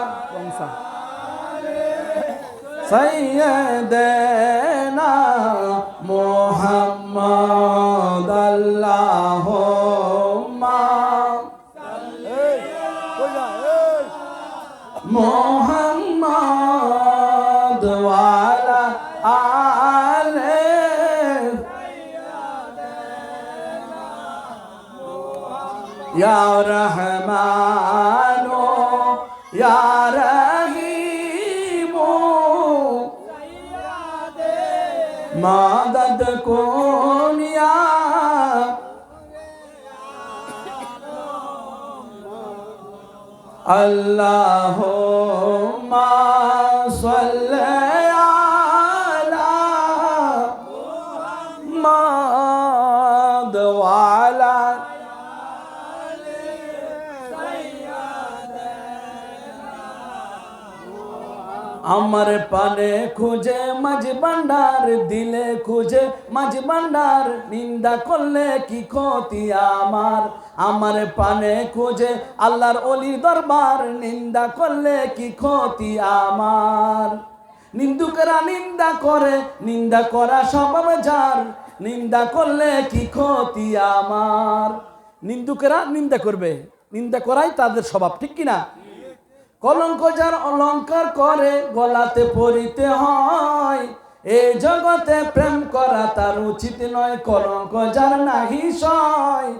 সাইয়্যিদানা মুহাম্মদ আল্লাহুম্মা মুহাম্মদ ওয়া আলা ইয়া রহিম মাদদ কুন ইয়া আল্লাহুম্মা সাল্লি আলা মুহাম্মাদ ওয়া আলা আমার পানে খুঁজে মাঝ ভান্ডার, দিলে খুঁজে মাঝ ভান্ডার, নিন্দা করলে কি ক্ষতি আমার। আমার পানে খুঁজে আল্লাহর অলি দরবার, নিন্দা করলে কি ক্ষতি আমার। নিন্দুকেরা নিন্দা করে, নিন্দা করা স্বভাব যার, নিন্দা করলে কি ক্ষতি আমার। নিন্দুকেরা নিন্দা করবে, নিন্দা করাই তাদের স্বভাব, ঠিক কিনা? কলঙ্ক যার অলঙ্কার করে গলাতে পরিতে হয়, এই জগতে প্রেম করা তার উচিত নয়। কলঙ্ক যার নাহি সয়,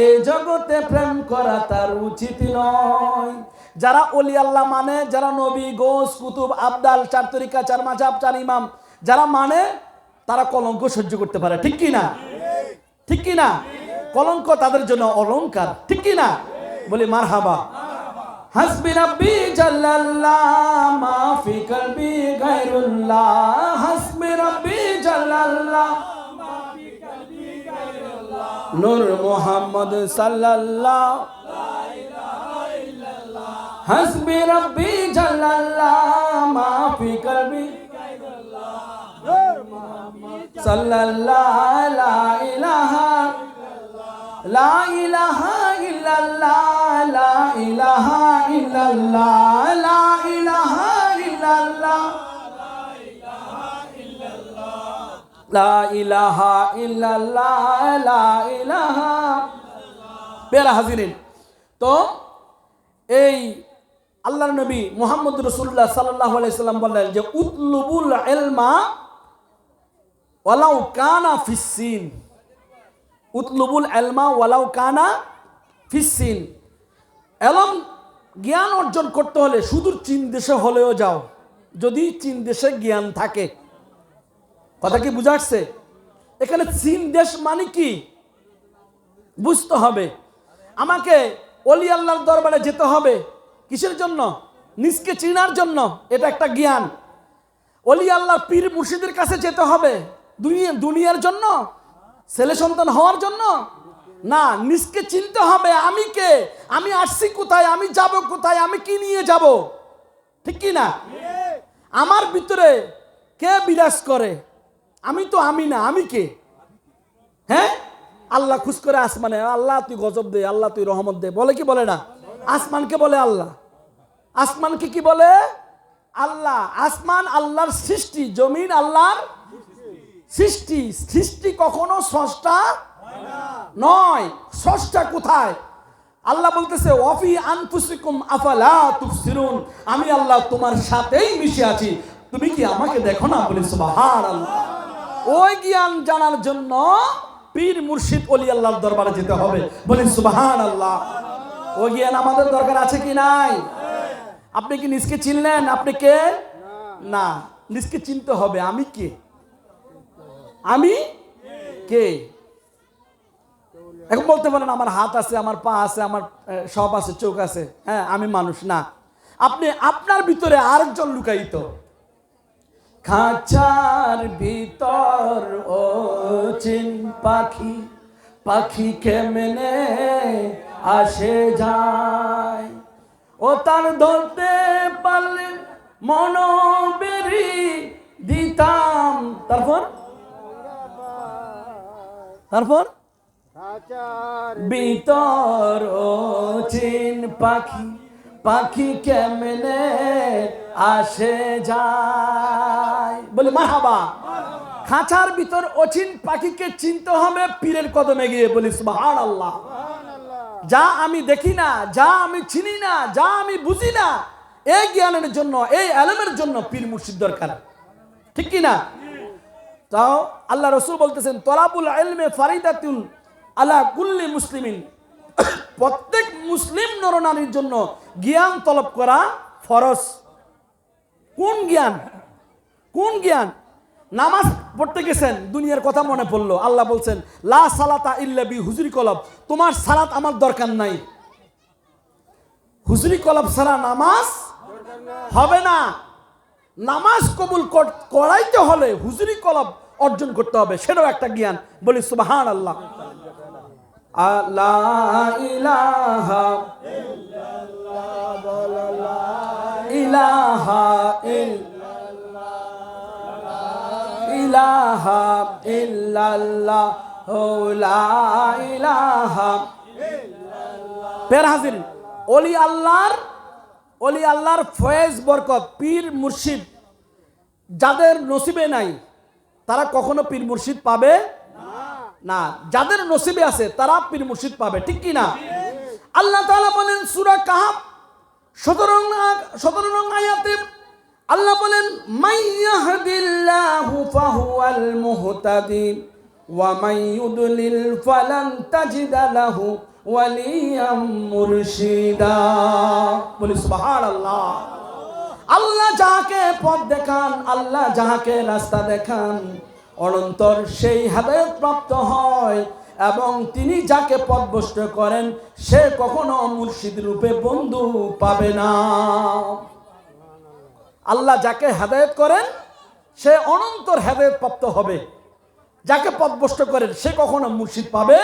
এই জগতে প্রেম করা তার উচিত নয়। যারা ওলি আল্লাহ মানে, যারা নবী গোস কুতুব আবদাল, চার তরিকা, চার মাযহাব, চার ইমাম যারা মানে, তারা কলঙ্ক সহ্য করতে পারে, ঠিক কি না? ঠিক কি না? কলঙ্ক তাদের জন্য অলংকার, ঠিক কি না? বলি মারহাবা। হাসবি রাব্বি জাল্লাল্লাহ মা ফি কলবি গায়রুল্লাহ, হাসবি রাব্বি জাল্লাল্লাহ মা ফি কলবি গায়রুল্লাহ, নূর মুহাম্মদ সাল্লাল্লাহ লা ইলাহা ইল্লাল্লাহ, হাসবি রাব্বি জাল্লাল্লাহ মা ফি কলবি গায়রুল্লাহ, নূর মুহাম্মদ সাল্লাল্লাহ লা ইলাহা লা ইলাহা ইল্লাল্লাহ, লা ইলাহা ইল্লাল্লাহ, লা ইলাহা ইল্লাল্লাহ, লা ইলাহা ইল্লাল্লাহ, লা ইলাহা। প্যারা হাজিরিন, তো এই আল্লাহর নবী মুহাম্মদ রাসূলুল্লাহ সাল্লাল্লাহু আলাইহি সাল্লাম বললেন যে উতলুবুল ইলমা ওয়ালাউ কানা ফিসসিন, উতলুবুল ইলমা ওয়ালাউ কানা ফিসসিন। এলম জ্ঞান অর্জন করতে হলে সুদূর চীন দেশে হলেও যাও, যদি চীন দেশে জ্ঞান থাকে। কথা কি বুঝা আসছে? এখানে চীন দেশ মানে কি বুঝতে হবে। আমাকে ওলি আল্লাহর দরবারে যেতে হবে কিসের জন্য? নিজকে চিনার জন্য, এটা একটা জ্ঞান। ওলি আল্লাহ পীর মুর্শিদের কাছে যেতে হবে দুনিয়ার জন্য, ছেলে সন্তান হওয়ার জন্য না। নিজকে চিনতে হবে, আমি কে, আমি আসছি কোথায়, আমি যাব কোথায়, আমি কি নিয়ে যাব, ঠিক কি না? আমার ভিতরে কে বিরাজ করে? আমি তো আমি না, আমি কে? হ্যাঁ, আল্লাহ খুশ করে আসমানে, আল্লাহ তুই গজব দে, আল্লাহ তুই রহমত দে, বলে কি বলে না? আসমানকে বলে আল্লাহ, আসমানকে কি বলে? আল্লাহ। আসমান আল্লাহর সৃষ্টি, জমিন আল্লাহর সৃষ্টি। সৃষ্টি কখনো স্রষ্টা নয়। স্রষ্টা কোথায়? আল্লাহ বলতেছে ওয়াফি আনফুসিকুম আফালা তুবসিরুন, আমি আল্লাহ তোমার সাথেই মিশে আছি, তুমি কি আমাকে দেখো না? বলি সুবহানাল্লাহ। ওই জ্ঞান জানার জন্য পীর মুর্শিদ ওলি আল্লাহর দরবারে যেতে হবে, বলি সুবহানাল্লাহ। ওই জ্ঞান আমাদের দরকার আছে কি নাই? আপনি কি নিজকে চিনলেন? আপনি কে? না, নিজকে চিনতে হবে, আমি কে, আমি কে। এখন বলতে পারেন আমার হাত আছে, আমার পা আছে, আমার সব আছে, চোখ আছে, হ্যাঁ আমি মানুষ না। আপনি আপনার ভিতরে আরেকজন লুকায়িত। খাঁচার ভিতর ও চিন পাখি, পাখি কেমনে আসে যায়, ও তার ধরতে পারলে মন বেরি দিতাম। তারপর ভিতর ও চিন পাখি, পাখি কেমনে আসে যায়, বলি মারহাবা। খাঁচার ভিতর অচিন পাখিকে চিনতে হবে পীরের কদমে গিয়ে, বলি সুবহানাল্লাহ। যা আমি দেখি না, যা আমি চিনি না, যা আমি বুঝি না, এই জ্ঞানের জন্য, এই ইলমের জন্য পীর মুর্শিদ দরকার, ঠিক কি না? তাও আল্লাহ রাসূল বলতেছেন তলাবুল ইলমে ফারিদাতুন আলা কুল্লি মুসলিমিন, প্রত্যেক মুসলিম নরনারীর জন্য জ্ঞান তলব করা ফরজ। কোন জ্ঞান? কোন জ্ঞান? নামাজ পড়তে গেছেন, দুনিয়ার কথা মনে পড়লো, আল্লাহ বলছেন লা সালাতা ইল্লা বি হুজুরি কলব, তোমার সালাত আমার দরকার নাই। হুজুরি কলব ছাড়া নামাজ হবে না। নামাজ কবুল করাইতে হলে হুজুরি কলব অর্জন করতে হবে, সেটাও একটা জ্ঞান। বলি সুবহানাল্লাহ। লা ইলাহা ইলাহা ইলাহা ইল্লাল্লাহ লা ইলাহা। পের হাজির, ওলি আল্লাহর ফয়েজ বরকত, পীর মুর্শিদ যাদের নসিবে নাই তারা কখনো পীর মুর্শিদ পাবে না। যাদের নসিবে আছে তারা পীর মুর্শিদ পাবে, ঠিক কি না? আল্লাহ তাআলা বলেন সূরা কাহাফ 17 নং আয়াতে, আল্লাহ বলেন মাইয়াহদিল্লাহু ফাহুয়াল মুহতাদি ওয়া মাইয়ুদলিল ফালান তাজিদা লাহু ওয়ালিয়াম মুরশিদা। বলি সুবহানাল্লাহ। আল্লাহ যাকে পথ দেখান, আল্লাহ যাকে রাস্তা দেখান, অনন্তর সেই হেদায়েত প্রাপ্ত হয়, এবং তিনি যাকে পথভ্রষ্ট করেন সে কখনো মুর্শিদ রূপে বন্ধু পাবে না। আল্লাহ যাকে হেদায়েত করেন সে অনন্তর হেদায়েত প্রাপ্ত হবে, যাকে পথভ্রষ্ট করেন সে কখনো মুর্শিদ পাবে।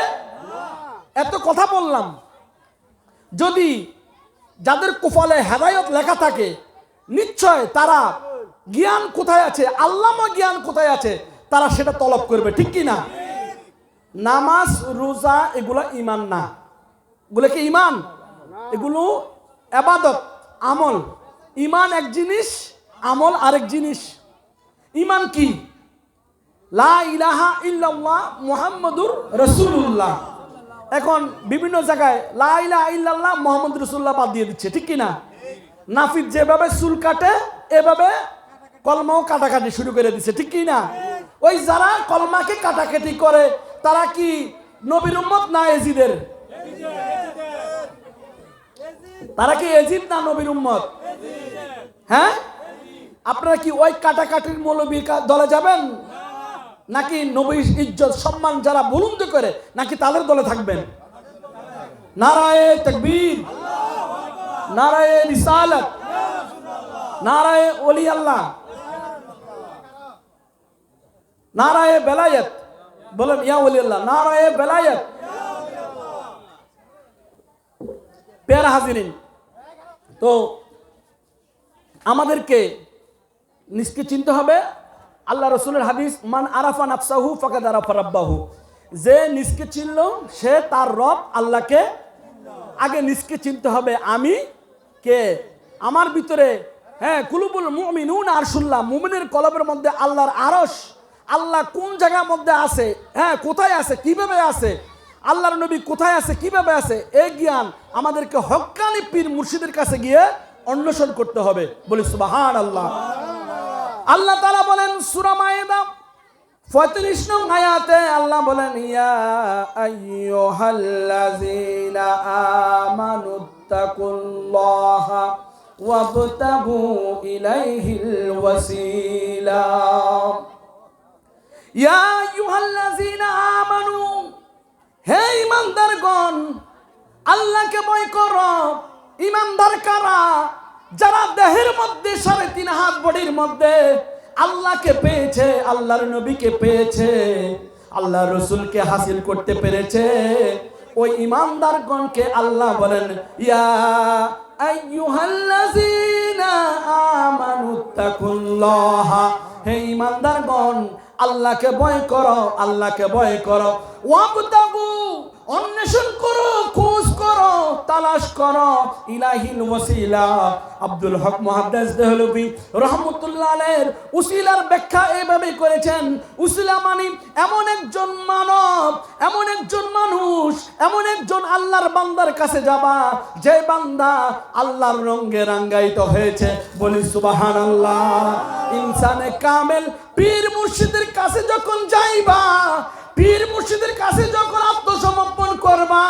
এত কথা বললাম, যদি যাদের কপালে হেদায়েত লেখা থাকে নিশ্চয় তারা জ্ঞান কোথায় আছে, আল্লামা জ্ঞান কোথায় আছে, তারা সেটা তলব করবে, ঠিক কি না? নামাজ রোজা এগুলো ঈমান না। এগুলো কি ঈমান? এগুলো ইবাদত, আমল। ঈমান এক জিনিস, আমল আরেক জিনিস। ঈমান কি? লা ইলাহা ইল্লাল্লাহ মুহাম্মাদুর রাসূলুল্লাহ। এখন বিভিন্ন জায়গায় লা ইলাহা ইল্লাল্লাহ মুহাম্মদ রাসূলুল্লাহ বাদ দিয়ে দিচ্ছে, ঠিক কি না? নাফিদ যেভাবে চুল কাটে এভাবে কলমাও কাটাকাটি শুরু করে দিচ্ছে, ঠিক কি না? ওই যারা কলমাকে কাটাকাটি করে তারা কি নবীর উম্মত না এজিদের? তারা কি এজিদ না নবীর উম্মত? হ্যাঁ, আপনারা কি ওই কাটাকাটির মৌলবীর দলে যাবেন, নাকি নবীর ইজ্জত সম্মান যারা বুলন্দ করে নাকি তাদের দলে থাকবেন? নারায়ে তাকবীর, নারায়ে রিসালাত, নারায়ে ওলি আল্লাহ, নারায়ে বেলায়েত। বলেন ইয়া ওলি আল্লাহ, নারায়ে বেলায়েত। প্যারা হাজিরিন, তো আমাদেরকে নিজকে চিনতে হবে। আল্লাহ রসুলের হাদিস, মান আরাফা নাফসাহু ফাকাদ আরাফা রাব্বাহু, যে নিজকে চিনল সে তার রব আল্লাহকে। আগে নিজকে চিনতে হবে আমি কে, আমার ভিতরে। হ্যাঁ, কুলুবুল মুমিনুনা আরশুল্লাহ, মুমিনের কলবের মধ্যে আল্লাহর আরশ। আল্লাহ কোন জায়গার মধ্যে আছে, হ্যাঁ কোথায় আছে, কিভাবে আছে, আল্লাহর নবী কোথায় আছে, কিভাবে আছে, এই জ্ঞান আমাদেরকে হক্কানি পীর মুর্শিদের কাছে গিয়ে অন্বেষণ করতে হবে। বলি সুবহানাল্লাহ। আল্লাহ তাআলা বলেন সূরা মায়েদা 35 নং আয়াতে, আল্লাহ বলেন ইয়া আইয়ুহাল্লাযীনা আমানুত্তাকুল্লাহা ওয়াবতাগু ইলাইহিল ওয়াসিলা। ইয়া আইয়ুহাল্লাযীনা আমানু, হে ঈমানদারগণ আল্লাহকে ভয় করো। ঈমানদার কারা? যারা দেহের মধ্যে 3.5 হাত বডির মধ্যে আল্লাহকে পেয়েছে, আল্লাহর নবীকে পেয়েছে, আল্লাহ রসুলকে হাসিল করতে পেরেছে, ওই ঈমানদারগণকে আল্লাহ বলেন ইয়া আইয়ুহাল্লাযীনা আমানুত্তাকুল্লাহা, হে ঈমানদারগণ আল্লাহকে ভয় করো, আল্লাহকে ভয় করো। ওয়াবতাগু, অন্বেষণ করো, খোঁজ করো, তালাশ করো, ইলাহিল ওয়াসিলা। আব্দুল হক মুহাদ্দিস দেহলভী রাহমাতুল্লাহ আলাইহির উসিলার ব্যাখ্যা এইভাবে করেছেন, উসিলা মানে এমন একজন মানব, এমন একজন মানুষ, এমন একজন আল্লাহর বান্দার কাছে যাবা যে বান্দা আল্লাহর রঙে রাঙ্গায়িত হয়েছে। বলি সুবহানাল্লাহ। ইনসানে কামেল পীর মুর্শিদের কাছে যখন যাইবা, পীর মুর্শিদের কাছে যখন আত্মসমর্পণ করবা,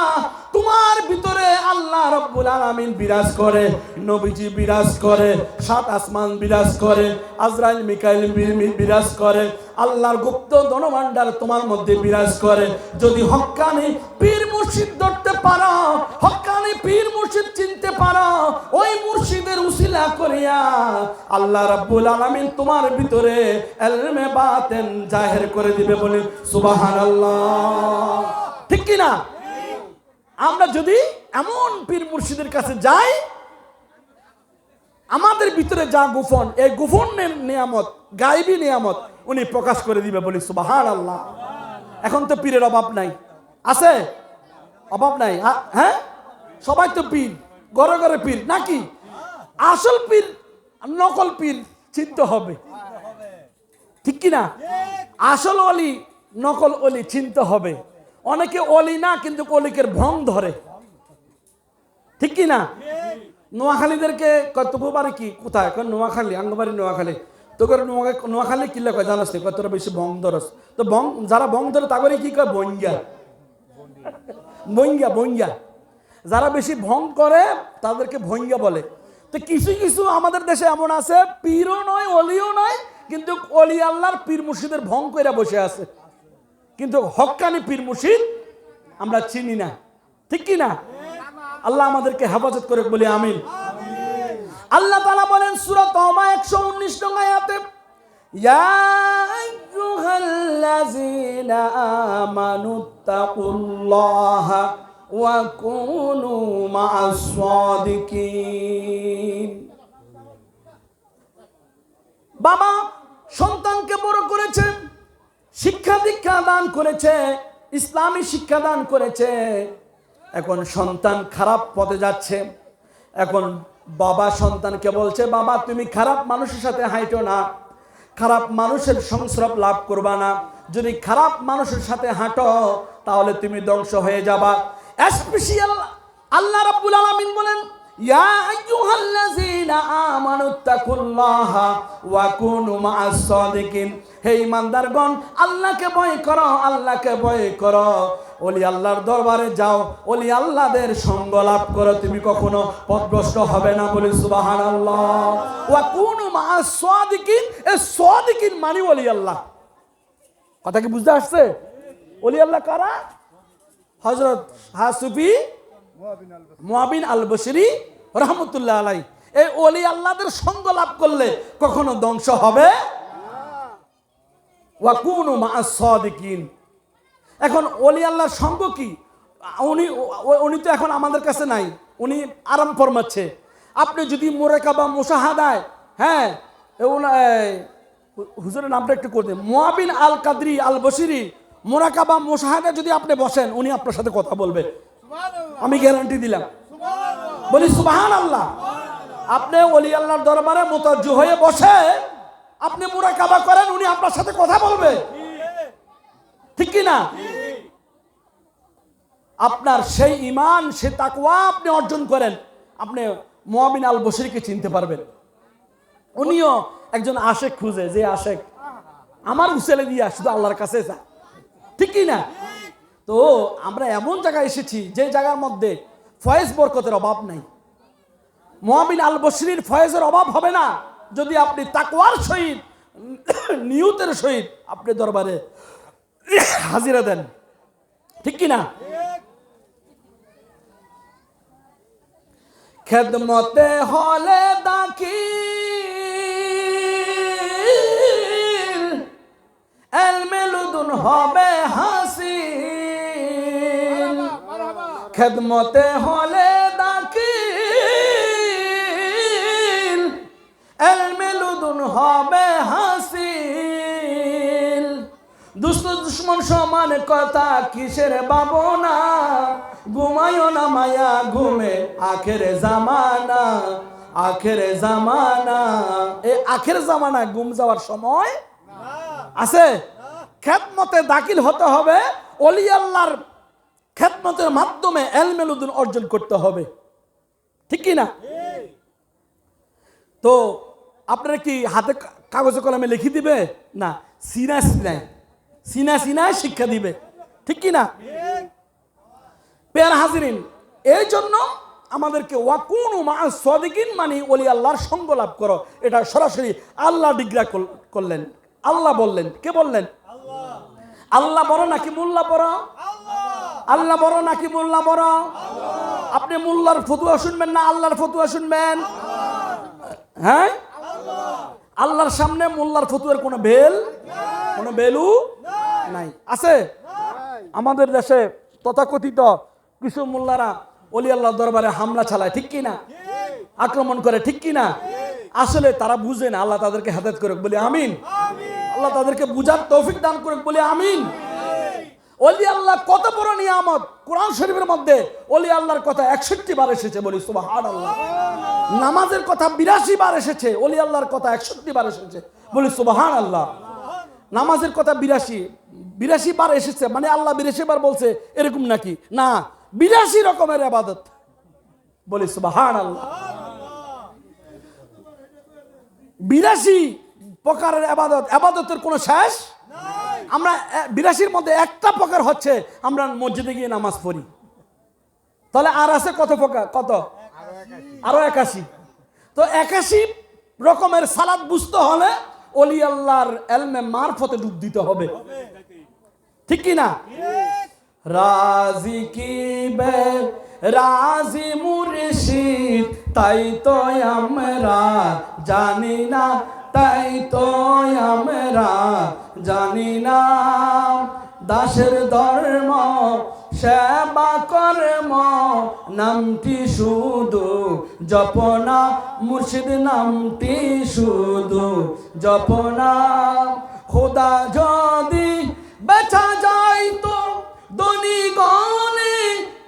তোমার ভিতরে আল্লাহ রাব্বুল আলামিন বিরাজ করে, নবীজি বিরাজ করে, সাত আসমান বিরাজ করে, আজরাইল মিকাইল বিরাজ করে, আল্লাহর গুপ্ত ধনভাণ্ডার তোমার মধ্যে বিরাজ করে। যদি হক্কানি পীর মুর্শিদ ধরতে পারো, হক্কানি পীর মুর্শিদ চিনতে পারো, ওই মুর্শিদের উসিলা করিয়া আল্লাহ রাব্বুল আলামিন তোমার ভিতরে ইলমে বাতিন জাহির করে দিবে। বলি সুবহানাল্লাহ। ঠিক কি না? আমরা যদি এমন পীর মুর্শিদের কাছে যাই, আমাদের ভিতরে যা গোপন, এই গোপনের নিয়ামত, গায়েবী নিয়ামত উনি প্রকাশ করে দিবে। বলি সুবহানাল্লাহ। এখন তো পীরের অভাব নাই, আছে? অভাব নাই। হ্যাঁ, সবাই তো পীর, ঘরে ঘরে পীর নাকি? আসল পীর নকল পীর চিনতে হবে। ঠিক কি না? আসল অলি নকল অলি চিনতে হবে। অনেকে অলি না, কিন্তু অলিকের ভং ধরে। ঠিক কি না? নোয়াখালীদেরকে কত বাড়ি কি কোথায় নোয়াখালী, আঙ্গবাড়ি নোয়াখালী, তো করে নোয়াখালী কিল্লা কয় জানাস কতটা বেশি ভং ধরস। তো ভং যারা ভং ধরে তাগরে কি কয়? বঙ্গিয়া বঙ্গিয়া বঙ্গিয়া। যারা বেশি ভং করে তাদেরকে ভঙ্গিয়া বলে। তো কিছু কিছু আমাদের দেশে এমন আছে, পীরও নয় অলিও নয়, কিন্তু অলি আল্লাহর পীর মুর্শিদের ভং কইরা বসে আছে, কিন্তু হক্কানি পীর মুর্শিদ আমরা চিনি না। ঠিক কি না? আল্লাহ আমাদেরকে হেফাজত করে, বলি আমিন। আল্লাহ তাআলা বলেন সূরা তাওবা 119 নং আয়াতে, ইয়া আইয়ুহাল্লাযীনা আমানুত্তাকুল্লাহা ওয়া কুনু মা'আস সাদিকিন। বাবা সন্তানকে বড় করেছে, শিক্ষা দীক্ষা দান করেছে, ইসলামী শিক্ষা দান করেছে। এখন সন্তান খারাপ পথে যাচ্ছে। এখন বাবা সন্তানকে বলছে, বাবা তুমি খারাপ মানুষের সাথে হাঁটো না, খারাপ মানুষের সংস্রব লাভ করবা না। যদি খারাপ মানুষের সাথে হাঁটো তাহলে তুমি ধ্বংস হয়ে যাবা। স্পেশাল আল্লাহ রাব্বুল আলামিন বলেন, ইয়া আইয়ুহাল্লাযীনা আমানুত্তাকুল্লাহা ওয়া কুনু মা'আস সাদিকিন। হে ঈমানদারগণ, আল্লাহকে ভয় করো, আল্লাহকে ভয় করো, ওলি আল্লাহর দরবারে যাও, ওলি আল্লাহদের সঙ্গ লাভ করো, তুমি কখনো পথভ্রষ্ট হবে না। বলি সুবহানাল্লাহ। ওয়া কুনু মা'আস সাদিকিন। এই সাদিকিন মানে ওলি আল্লাহ। কথা কি বুঝতে আসছে? ওলি আল্লাহ কারা? হযরত হাসুফি মুআবিন আল বসরি রাহমাতুল্লাহ আলাইহি। এই ওলি আল্লাহদের সঙ্গ লাভ করলে কখনো ধ্বংস হবে না। ওয়া কুনু মা'আস সাদিকিন। এখন ওলি আল্লাহর সঙ্গ কি? উনি তো এখন আমাদের কাছে নাই, উনি আরাম ফরমাচ্ছে। আপনি যদি মুরাকাবা মুশাহাদায়, হ্যাঁ হুজুরের নামটা একটু করে দিন, মুআবিন আল কাদরি আল বসরি, মুরাকাবা মুশাহাদা যদি আপনি বসেন, উনি আপনার সাথে কথা বলবে, আমি গ্যারান্টি দিলাম। বলি সুবহানাল্লাহ। আপনি ওলি আল্লাহর দরবারে মুতাজ্জু হয়ে বসে আপনি মুরাকাবা করেন, উনি আপনার সাথে কথা বলবে। ঠিক কি না? আপনার সেই ঈমান, সে তাকওয়া আপনি অর্জন করেন, আপনি মুআবিন আল বসরিকে চিনতে পারবেন। উনিও একজন আশেক খুঁজে, যে আশেক আমার উসেলে দিয়া শুধু আল্লাহর কাছে যায়। ঠিক কি না? তো আমরা এমন জায়গায় এসেছি যে জায়গার মধ্যে ফয়েজ বরকতের অভাব নাই। মুআবিন আল বসরির ফয়েজের অভাব হবে না যদি আপনি তাকওয়ার সহিত, নিয়তের সহিত আপনি দরবারে হাজিরা দেন। ঠিক কি না? খেদমতে হলে দাখিল, ইলমে লুদুন হবে হাসিল। খেদমতে হলে দাখিল, ইলমে লুদুন হবে হাসিল। দুষ্ট দুশ্মন সমান কথা কিসের ভাবনা, ঘুমায়ো না মায়া ঘুমে আখেরে জামানা, আখেরে জামানা। এই আখের জামানায় ঘুম যাওয়ার সময় আছে। খেদমতে দাখিল হতে হবে, ওলি আল্লাহর খেদমতের মাধ্যমে ইলমে লুদুন অর্জন করতে হবে। ঠিক কি না? তো আপনারা কি হাতে কাগজে কলমে লিখে দিবে না, সিনায় সিনায় শিক্ষা দিবে। ঠিক কি না? পেয়ার হাজিরিন, এই জন্য আমাদেরকে ওয়াকুনু মা'আস সাদিকিন মানে ওলি আল্লাহর সঙ্গ লাভ করো, এটা সরাসরি আল্লাহ ডিগ্রা করলেন। আল্লাহ বললেন, কে বললেন? আল্লাহ বড় নাকি মোল্লা বড়? আল্লাহ বড় নাকি মোল্লা বড়? আপনি মোল্লার ফতুয়া শুনবেন না আল্লাহর ফতুয়া শুনবেন? হ্যাঁ, আল্লাহর সামনে মোল্লার ফতুয়ার কোনো ভ্যালু নাই। আছে আমাদের দেশে তথাকথিত কিছু মোল্লারা ওলি আল্লাহর দরবারে হামলা চালায়, ঠিক কি না? আক্রমণ করে, ঠিক কি না? আসলে তারা বুঝে না। আল্লাহ তাদেরকে হেদায়েত করুক, বলি আমিন। আল্লাহ তাদেরকে বুঝার তৌফিক দান করুক, বলি আমিন। ওলি আল্লাহ কত বড় নিয়ামত! কোরআন শরীফের মধ্যে ওলি আল্লাহর কথা 61 বার এসেছে, বলি সুবহানাল্লাহ। নামাজের কথা 82 বার এসেছে, ওলি আল্লাহর কথা 61 বার এসেছে, বলি সুবহানাল্লাহ। নামাজের কথা 82 বার এসেছে, মানে আল্লাহ 82 বার বলছে এরকম নাকি? না, 82 রকমের ইবাদত, বলি সুবহানাল্লাহ। 82 প্রকারের ইবাদতের কোনো শেষ নাই। আমরা 82-র মধ্যে একটা প্রকার হচ্ছে আমরা মসজিদে গিয়ে নামাজ পড়ি। তাহলে আর আছে কত প্রকার? কত? আরো 81। তো 81 রকমের সালাত বুঝতে হলে ওলি আল্লাহর ইলমে মারফতে ডুব দিতে হবে, ঠিক কি না? রাজি কি বে রাজি মুর্শিদ, তাই তো আমরা জানি না, তাই তো আমরা জানি না। দাসের ধর্ম সেবা কর্ম নামটি শুধু জপনা, মুর্শিদ নামটি শুধু জপনা। খোদা যদি বেচা যাইতো ধনী গনে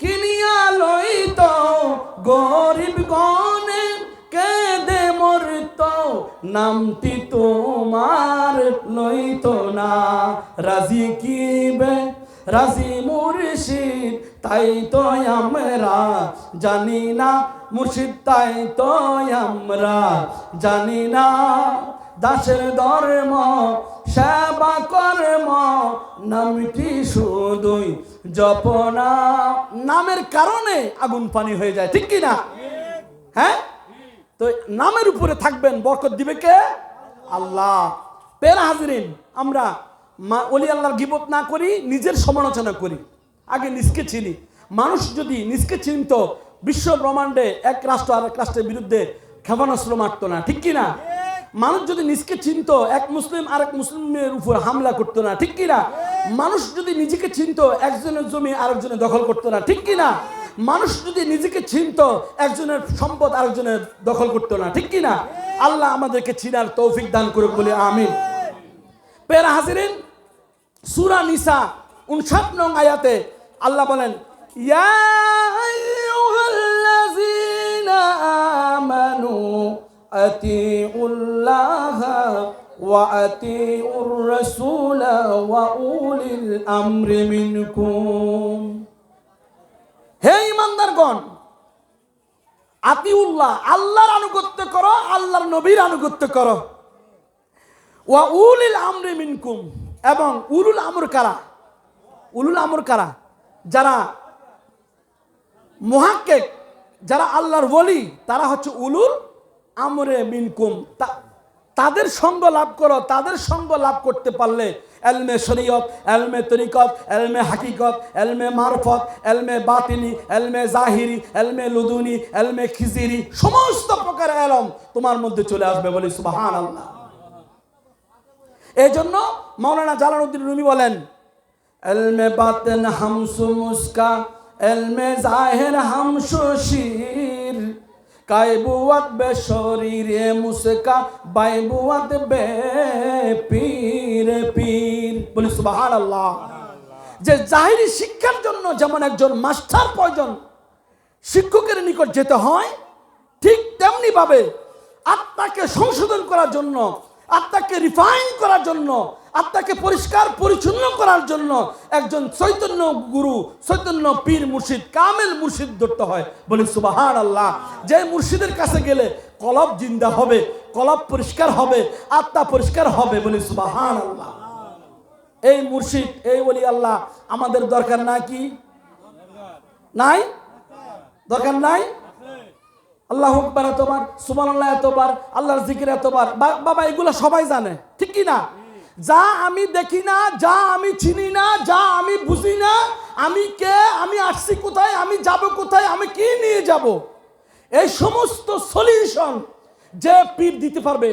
কিনিয়া লইতো, গরিব গনে কেঁদে মরতো, নামটি তোমার লইতো না। রাজি কি বে রাজি মুর্শিদ, তাই তো আমরা জানি না, মুর্শিদ তাই তো আমরা জানি না। দাসের ধর্ম সেবা কর্ম নামটি শুধুই জপনা। নামের কারণে আগুন পানি হয়ে যায়, ঠিক কি না? হ্যাঁ, তো নামের উপরে থাকবেন, বরকত দিবে কে? আল্লাহ। পেয়ারা হাজিরিন, আমরা ওলি আল্লাহর গীবত না করি, নিজের সমালোচনা করি। আগে নিজকে চিনি। মানুষ যদি নিজকে চিনত, বিশ্ব ব্রহ্মাণ্ডে এক রাষ্ট্র আরেক রাষ্ট্রের বিরুদ্ধে ক্ষেপণাস্ত্র মারতো না, ঠিক কি না? মানুষ যদি নিজকে চিনত, এক মুসলিম আরেক মুসলিমের উপর হামলা করতো না, ঠিক কি না? মানুষ যদি নিজেকে চিনত, একজনের জমি আরেকজনের দখল করতো না, ঠিক কি না? মানুষ যদি নিজেকে চিনত, একজনের সম্পদ আরেকজনের দখল করতো না, ঠিক কি না? আল্লাহ আমাদেরকে চিনার তৌফিক দান করুক, বলে আমিন। পেয়ারা হাজিরিন, সূরা নিসা 59 নং আয়াতে আল্লাহ বলেন, ইয়া আইয়ুহাল্লাযীনা আমানু আতিউল্লাহা ওয়া আতিউর রাসূলা ওয়া উলিল আমরি মিনকুম। হে ঈমানদারগণ, আতিউল্লাহ আল্লাহর আনুগত্য করো, আল্লাহর নবীর আনুগত্য করো। ওয়া উলিল আমরি মিনকুম, এবং উলুল আমর কারা? উলুল আমর কারা? যারা মুহাক্কিক, যারা আল্লাহর ওলি, তারা হচ্ছে উলুল আমরে মিনকুম। তাদের সঙ্গ লাভ করো। তাদের সঙ্গ লাভ করতে পারলে এলমে শরীয়ত, এলমে তরিকত, এলমে হাকিকত, এলমে মারফত, এলমে বাতিনি, এলমে জাহিরি, এলমে লুদুনি, এলমে খিজিরি, সমস্ত প্রকার এলম তোমার মধ্যে চলে আসবে, বলি সুবহানাল্লাহ। এই জন্য মাওলানা জালালউদ্দিন রুমি বলেন, এলমে বাতেন হামসু মুস্কা, এলমে জাহির হামসু শির, কায়বুয়াত বে শরীরে মুসকা, বাইবুয়াত বে পীর পীর, বলি সুবহানাল্লাহ। যে জাহিরি শিক্ষার জন্য যেমন একজন মাস্টার প্রয়োজন, শিক্ষকের নিকট যেতে হয়, ঠিক তেমনি ভাবে আত্মাকে সংশোধন করার জন্য, আত্মাকে রিফাইন করার জন্য, আত্মাকে পরিষ্কার পরিচ্ছন্ন করার জন্য একজন চৈতন্য গুরু, চৈতন্য পীর মুর্শিদ, কামেল মুর্শিদ ধরতে হয়, বলি সুবহানাল্লাহ। যে মুর্শিদের কাছে গেলে কলব জিন্দা হবে, কলব পরিষ্কার হবে, আত্মা পরিষ্কার হবে, বলি সুবহানাল্লাহ। এই মুর্শিদ, এই ওলি আল্লাহ আমাদের দরকার না কি? নাই? দরকার নাই? আল্লাহু আকবার এতবার, সুবহানাল্লাহ এতবার, আল্লাহর জিকির এতবার, বাবা এগুলো সবাই জানে, ঠিক কি না? যা আমি দেখি না, যা আমি চিনি না, যা আমি বুঝি না, আমি কে, আমি আসছি কোথায়, আমি যাব কোথায়, আমি কি নিয়ে যাব, এই সমস্ত সলিউশন যে পীর দিতে পারবে,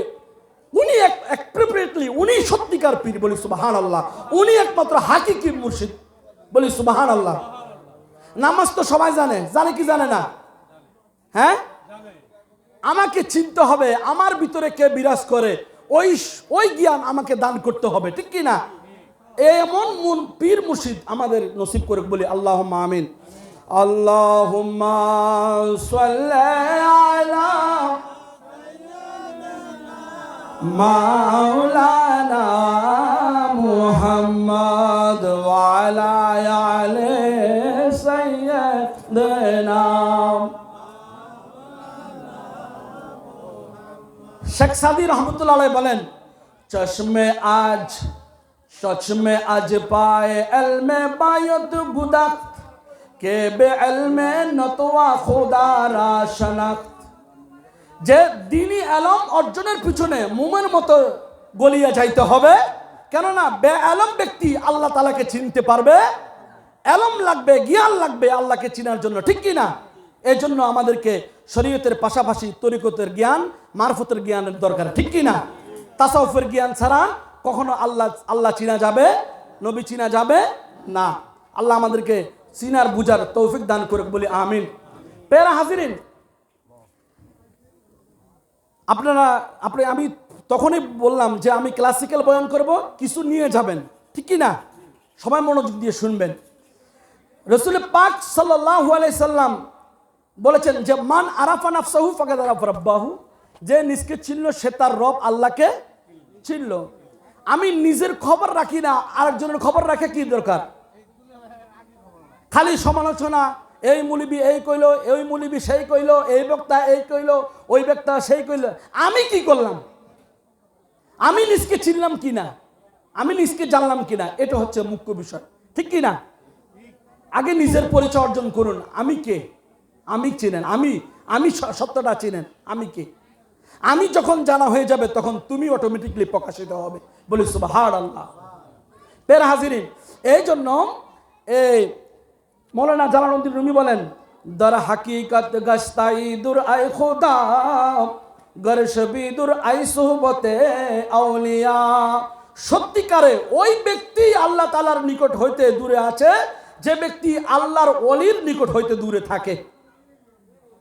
উনি অ্যাপ্রোপ্রিয়েটলি, উনি সত্যিকার পীর, বলি সুবহানাল্লাহ। উনি একমাত্র হাকিকি মুর্শিদ, বলি সুবহানাল্লাহ। নামাজ তো সবাই জানে, জানে কি জানে না? হ্যাঁ, আমাকে চিনতে হবে আমার ভিতরে কে বিরাজ করে, ওই জ্ঞান আমাকে দান করতে হবে, ঠিক কি না? এমন পীর মুর্শিদ আমাদের নসিব করে, বলি আল্লাহুম্মা আমিন। আল্লাহুম্মা সাল্লি আলা মাওলানা মুহাম্মদ ওয়া আলা আলি সাইয়্যিদিনা। শেখ সাদি রহমতুল্লাহ আলাইহি বলেন, চশমে আজ পায়ে ইলমে বায়ত গুদাত, কে বে ইলমে নতওয়া খোদারা শনাক্ত। যে দ্বীনি ইলম অর্জনের পিছনে মোমের মতো গলিয়ে যাইতে হবে, কেননা বে ইলম ব্যক্তি আল্লাহ তাআলাকে চিনতে পারবে, ইলম লাগবে, জ্ঞান লাগবে আল্লাহকে চিনার জন্য, ঠিক কি না? এই জন্য আমাদেরকে শরীয়তের পাশাপাশি তরিকতের জ্ঞান, মারফতের জ্ঞানের দরকার, ঠিক কি না? তাসাউফের জ্ঞান ছাড়া কখনো আল্লাহ চিনা যাবে, নবী চিনা যাবে না। আল্লাহ আমাদেরকে চিনার বুঝার তৌফিক দান করে, বলি আমিন। পেরা হাজিরিন, আমি তখনই বললাম যে আমি ক্লাসিক্যাল বয়ান করব, কিছু নিয়ে যাবেন, ঠিক কি না? সবাই মনোযোগ দিয়ে শুনবেন। রাসূল পাক সাল্লাল্লাহু আলাইহি সাল্লাম বলেছেন যে মান আরাফা নাফসাহু ফাকাদ আরাফা রাব্বাহু, যে নিজকে চিনল সে তার রব আল্লাহকে চিনল। আমি নিজের খবর রাখি না, আরেকজনের খবর রাখে কি দরকার? খালি সমালোচনা, এই মুলিবি এই কইল, ওই মুলিবি সেই কইল, এই বক্তা এই কইল, ওই বক্তা সেই কইল। আমি কি করলাম? আমি নিজকে চিনলাম কিনা, আমি নিজকে জানলাম কিনা, এটা হচ্ছে মুখ্য বিষয়, ঠিক কিনা? আগে নিজের পরিচয় অর্জন করুন, আমি কে, আমি চিনেন, আমি সত্যটা চিনেন, আমি কে। আমি যখন জানা হয়ে যাবে তখন তুমি অটোমেটিকলি প্রকাশিত হবে, বলি সুবহানাল্লাহ। পেরা হাজিরিন, এই জন্য এই মৌলানা জালালউদ্দিন রুমি বলেন, দর হাকিকত গস্তাই দুর আই খোদা, গরশবি দুর আই সুহবতে আউলিয়া। সত্যিকারে ওই ব্যক্তি আল্লাহ তাআলার নিকট হইতে দূরে আছে যে ব্যক্তি আল্লাহর ওলির নিকট হইতে দূরে থাকে।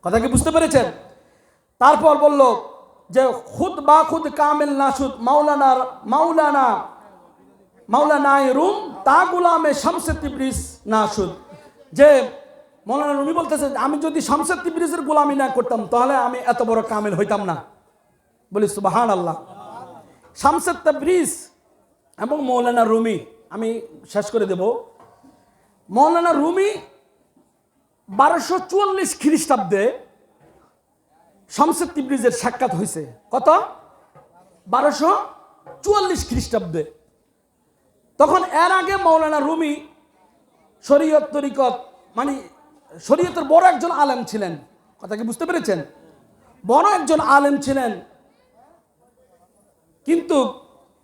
কথা কি বুঝতে পেরেছেন? তারপর বলল যে খুদ বা খুদ কামেল নাসুদ মাওলানা রুম তা গুলামে শামসে তিবরিজ নাসুদ। যে মৌলানা রুমি বলতেছে, আমি যদি শামসে তিবরিজের গোলামি না করতাম তাহলে আমি এত বড় কামেল হইতাম না, বলি সুবহানাল্লাহ। শামসে তিবরিজ এবং মৌলানা রুমি, আমি শেষ করে দেব। মৌলানা রুমি 1244 খ্রিস্টাব্দে শামসে তিবরিজের সাক্ষাৎ হয়েছে। কত? 1244 খ্রিস্টাব্দে। তখন এর আগে মৌলানা রুমি শরীয়ত তরিকত, মানে শরীয়তের বড় একজন আলেম ছিলেন। কথা কি বুঝতে পেরেছেন? বড় একজন আলেম ছিলেন, কিন্তু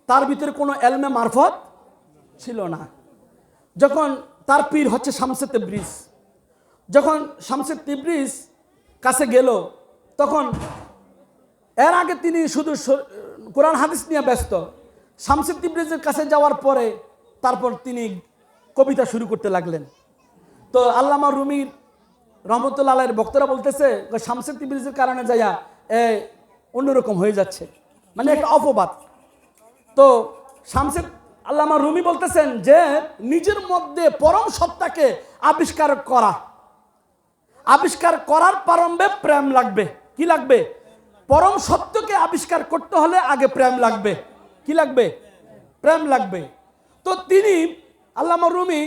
তার ভিতরে কোনো এলমে মারফত ছিল না। যখন তার পীর হচ্ছে শামসে তিবরিজ, যখন শামসে তিবরিজ কাছে গেল, তখন এর আগে তিনি শুধু কোরআন হাদিস নিয়ে ব্যস্ত। শামসে তিবরিজের কাছে যাওয়ার পরে তারপর তিনি কবিতা শুরু করতে লাগলেন। তো আল্লামা রুমির রহমতুল্লাহ আলাইহির বক্তারা বলতেছে শামসে তিবরিজের কারণে যাইয়া অন্যরকম হয়ে যাচ্ছে, মানে একটা অপবাদ। তো আল্লামা রুমি বলতেছেন যে নিজের মধ্যে পরম সত্তাকে আবিষ্কার করার প্রারম্ভে প্রেম লাগবে। কি লাগবে? পরম সত্যকে আবিষ্কার করতে হলে আগে প্রেম লাগবে। কি লাগবে? প্রেম লাগবে। তো তিনি আল্লামা রুমি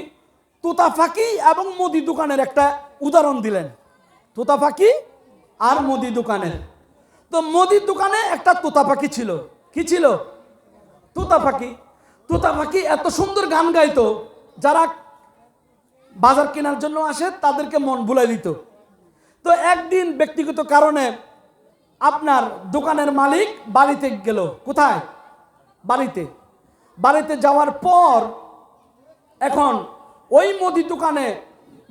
তোতাফাকি এবং মুদি দোকানের একটা উদাহরণ দিলেন। তোতাফাকি আর মুদি দোকানের। তো মুদির দোকানে একটা তোতাপাখি ছিল। কি ছিল? তোতাপাখি। তোতাপাখি এত সুন্দর গান গাইতো, যারা বাজার কেনার জন্য আসে তাদেরকে মন ভুলাই দিত। তো একদিন ব্যক্তিগত কারণে আপনার দোকানের মালিক বাড়িতে গেল। কোথায়? বাড়িতে যাওয়ার পর এখন ওই মুদি দোকানে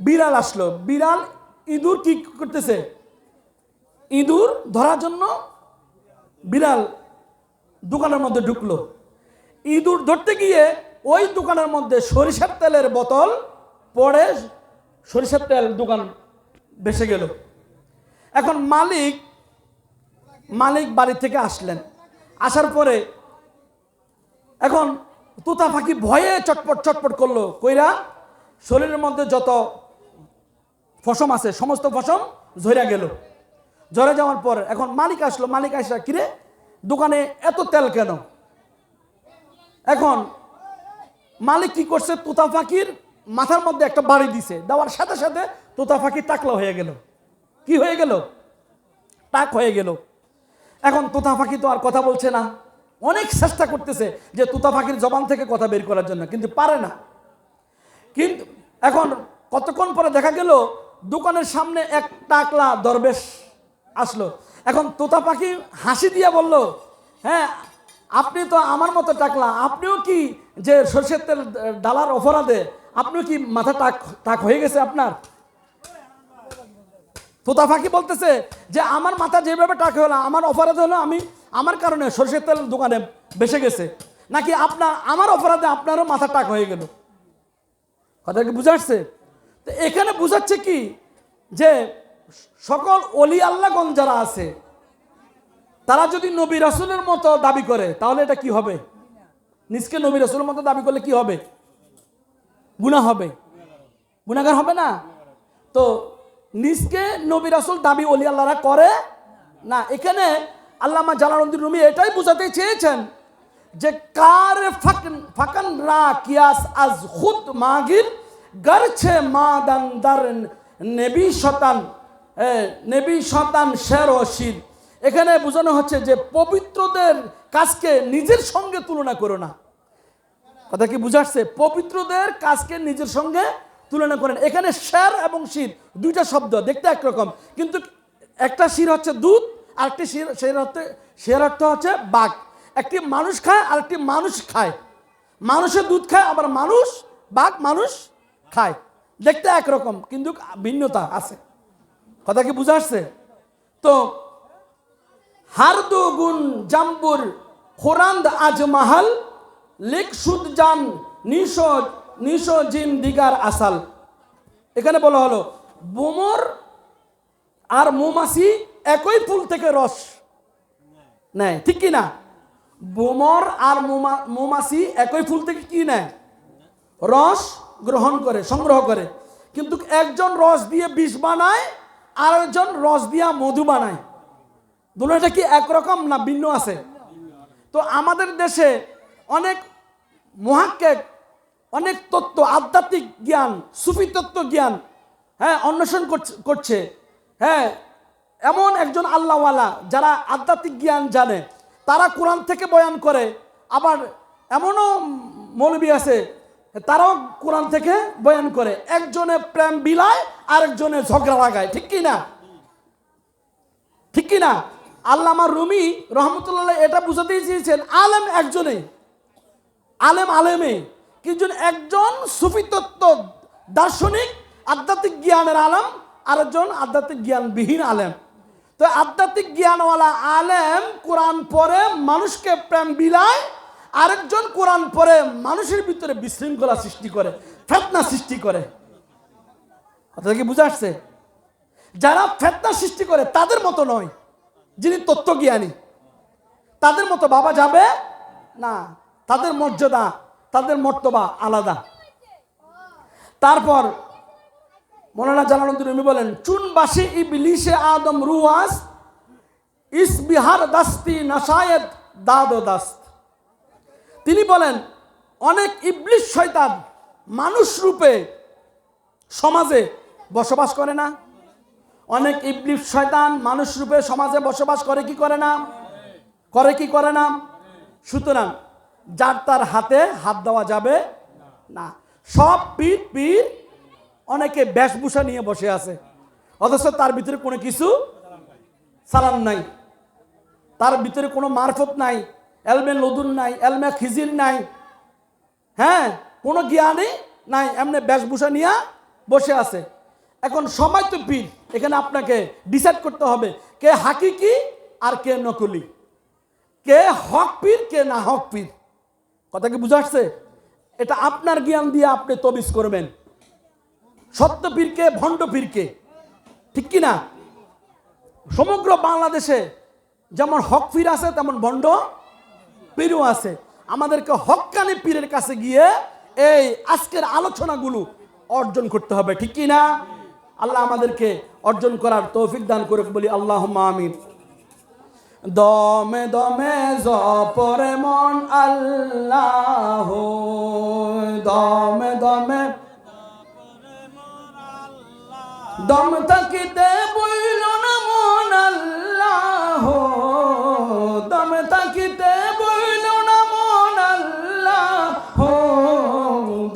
বিড়াল আসলো। বিড়াল ইঁদুর কি করতেছে? ইঁদুর ধরার জন্য বিড়াল দোকানের মধ্যে ঢুকলো। ইঁদুর ধরতে গিয়ে ওই দোকানের মধ্যে সরিষার তেলের বোতল পড়ে সরিষার তেল দোকান ভেসে গেল। এখন মালিক বাড়ি থেকে আসলেন। আসার পরে এখন তোতা পাখি ভয়ে চটপট করলো। কইরা শরীরের মধ্যে যত ফসম আছে সমস্ত ফসম ঝরে গেল। ঝরে যাওয়ার পর এখন মালিক আসলো। মালিক আসা, কিরে দোকানে এত তেল কেন? এখন মালিক কি করছে? তোতা পাখির মাথার মধ্যে একটা বাড়ি দিছে। দেওয়ার সাথে সাথে তোতা পাখি টাকলা হয়ে গেল। কি হয়ে গেল? টাক হয়ে গেল। এখন তোতা পাখি তো আর কথা বলছে না। অনেক চেষ্টা করতেছে যে তোতা পাখির জবান থেকে কথা বের করার জন্য, কিন্তু পারে না। কিন্তু এখন কতক্ষণ পরে দেখা গেল দোকানের সামনে এক টাকলা দরবেশ আসলো। এখন তোতা পাখি হাসি দিয়ে বলল, হ্যাঁ আপনি তো আমার মতো টাকলা, আপনিও কি যে সরষের তেল ডালার অপরাধে আপনিও কি মাথা টাক হয়ে গেছে আপনার? তোতা পাখি বলতেছে যে আমার মাথা যেভাবে টাক হলো, আমার অপরাধ হলো আমার কারণে সরষের তেল দোকানে বেসে গেছে, নাকি আমার অপরাধে আপনারও মাথা টাক হয়ে গেল? কথা কি বুঝে আসছে? তো এখানে বুঝাচ্ছে কি যে সকল অলি আল্লাহগণ যারা আছে তারা যদি নবী রাসূলের মতো দাবি করে তাহলে এটা কি হবে? নিজকে নবী রাসূলের মতো দাবি করলে কি হবে? গুনাহ হবে, গুনাহগার হবে না? তো নিজকে নবী রাসূল দাবি অলি আল্লাহরা করে না। এখানে আল্লামা জালালউদ্দিন রুমি এটাই বোঝাতে চেয়েছেন যে কার ফাকান রা কিয়াস আজ খুদ মাগির গরছে মাদান দার নেবী শতান শের ও শির। এখানে বোঝানো হচ্ছে যে পবিত্রদের কাজকে নিজের সঙ্গে তুলনা করো না। কথা কি বুঝাচ্ছে? পবিত্রদের কাজকে নিজের সঙ্গে তুলনা করেন। এখানে শের এবং শির দুইটা শব্দ দেখতে একরকম, কিন্তু একটা শির হচ্ছে দুধ, আর একটি শের অর্থ হচ্ছে বাঘ। একটি মানুষ খায় আর একটি মানুষ খায়। মানুষের দুধ খায়, আবার বাঘ মানুষ খায়। দেখতে একরকম কিন্তু ভিন্নতা আছে। কথা কি বুঝা আসছে? তো হারদু গুণ জাম্বুর খোরান্দ আজ মাহাল লেক সুদ জান নিশো জিন দিগার আসাল। এখানে বলা হলো বোমর আর মৌমাছি একই ফুল থেকে রস নেয়, ঠিক কি না? বোমর আর মৌমাছি একই ফুল থেকে কি নেয়? রস গ্রহণ করে, সংগ্রহ করে। কিন্তু একজন রস দিয়ে বিষ বানায়, আর একজন রস দিয়া মধু বানায়। দুটোটা কি একরকম না ভিন্ন আছে? তো আমাদের দেশে অনেক মুহাক্কিক, অনেক তত্ত্ব, আধ্যাত্মিক জ্ঞান, সুফি তত্ত্ব জ্ঞান অন্বেষণ করছে। এমন একজন আল্লাহওয়ালা যারা আধ্যাত্মিক জ্ঞান জানে, তারা কোরআন থেকে বয়ান করে। আবার এমনও মৌলবী আছে তারাও কোরআন থেকে বয়ান করে। একজনে প্রেম বিলায়, আরেকজনে ঝগড়া লাগায়, ঠিক কি না? ঠিক কি না? আল্লামা রুমি রহমতুল্লাহ এটা বুঝাতে চেয়েছেন আলেম একজনেই, আলেমে কিন্তু একজন সুফি তত্ত্ব দার্শনিক আধ্যাত্মিক জ্ঞানের আলেম, আরেকজন আধ্যাত্মিক জ্ঞানবিহীন আলেম। তো আধ্যাত্মিক জ্ঞানওয়ালা আলেম কোরআন পড়ে মানুষকে প্রেম বিলায়, আরেকজন কোরআন পড়ে মানুষের ভিতরে বিশৃঙ্খলা সৃষ্টি করে, ফিতনা সৃষ্টি করে। কথা কি বুঝা আসছে? যারা ফিতনা সৃষ্টি করে তাদের মতো নয়, যিনি তত্ত্বজ্ঞানী তাদের মতো বাবা যাবে না। তাদের মর্যাদা, তাদের মর্তবা আলাদা। তারপর মৌলানা জালালউদ্দিন রুমি বলেন চুনবাসী ইবলিশে আদম রুয়াস ইস বিহার দাস্তি নাশায়েত দাদ দাস্ত। তিনি বলেন অনেক ইবলিশ শয়তান মানুষ রূপে সমাজে বসবাস করে না? অনেক ইবলিশ শয়তান মানুষ রূপে সমাজে বসবাস করে কি করে না? করে কি করে না? সুতরাং যার তার হাতে হাত দেওয়া যাবে না। সব পীর অনেকে বেশভূষা নিয়ে বসে আছে, অথচ তার ভিতরে কোনো কিছু সালাম নাই, তার ভিতরে কোনো মারফত নাই, এলমে লদুন নাই, এলমে খিজির নাই, হ্যাঁ, কোনো জ্ঞানই নাই, এমনি বেশভূষা নিয়ে বসে আছে। এখন সবাই তো পীর, এখানে আপনাকে ডিসাইড করতে হবে কে হাকিকি আর কে নকলি, কে হক পীর কে না হক পীর। কথা কি বুঝা আসছে? এটা আপনার জ্ঞান দিয়ে আপনি তবিজ করবেন, সত্য পীরকে ভণ্ড পীরকে, ঠিক কি না? সমগ্র বাংলাদেশে যেমন হক পীর আছে তেমন ভণ্ড পীরও আছে। আমাদেরকে হক্কানি পীরের কাছে গিয়ে এই আজকের আলোচনাগুলো অর্জন করতে হবে, ঠিক কি না? আল্লাহ আমাদেরকে অর্জন করার তৌফিক দান করে, বলি আল্লাহুম্মা আমিন। দমে দমে জপরে মন আল্লাহ, দমে দমে দম থাকিতে বইল না মন আল্লাহ, দমে থাকিতে বইল না মন আল্লাহ,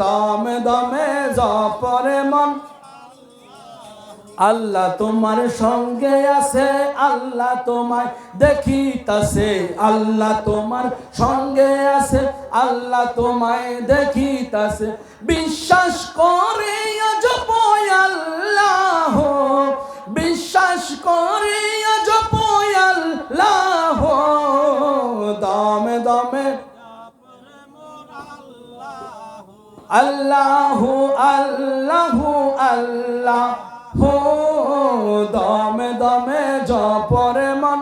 দমে দমে জপরে মন আল্লাহ তোমার সঙ্গে আছে, আল্লাহ তোমায় দেখিতাছে, আল্লাহ তোমার সঙ্গে আছে, আল্লাহ তোমায় দেখিতাছে, বিশ্বাস করে জপয় আল্লাহ, বিশ্বাস করে জপয় আল্লাহ, দমে দমে আল্লাহু আল্লাহু আল্লাহ, হো দমে দমে জপরে মন,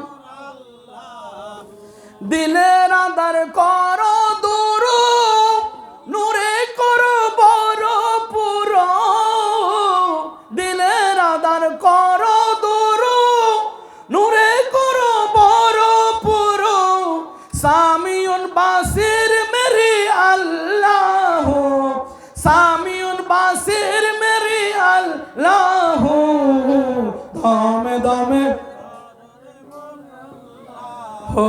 দিলের আধার কর দূর, নূরে কর বড় পুর, দিলের আধার কর দূর, নূরে কর বড় পুর, সামিউন বাসির মেরি আল্লাহ, সামিউন বাসির মেরি আল্লাহ, দমে দমে হো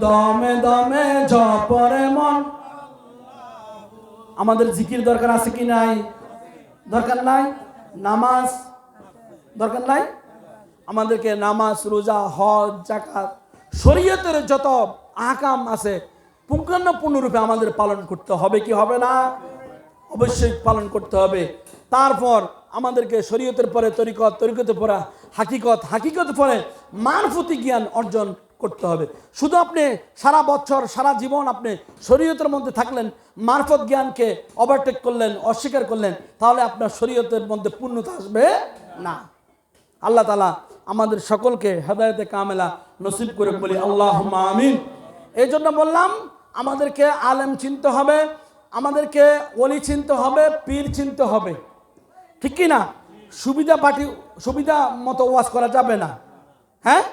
দমে দমে জপরে মন। আমাদের জিকির দরকার আছে কি নাই? দরকার নাই? নামাজ দরকার নাই? আমাদেরকে নামাজ, রোজা, হজ, যাকাত, শরীয়তের যত আহকাম আছে পুঙ্খানুপুঙ্খরূপে আমাদের পালন করতে হবে কি হবে না? অবশ্যই পালন করতে হবে। তারপর আমাদেরকে শরীয়তের পরে তরিকত, তরিকতের পরে হাকিকত, হাকিকতের পরে মারফতি জ্ঞান অর্জন করতে হবে। শুধু আপনি সারা বছর সারা জীবন আপনি শরীয়তের মধ্যে থাকলেন, মারফত জ্ঞানকে ওভারটেক করলেন, অস্বীকার করলেন, তাহলে আপনার শরীয়তের মধ্যে পূর্ণতা আসবে না। আল্লাহ তাআলা আমাদের সকলকে হেদায়েতে কামেলা নসিব করে, বলি আল্লাহুম্মা আমিন। এই জন্য বললাম আমাদেরকে আলেম চিনতে হবে, আমাদেরকে ওলি চিনতে হবে, পীর চিনতে হবে, ঠিক কি না? সুবিধা মতো ওয়াজ করা যাবে না। হ্যাঁ,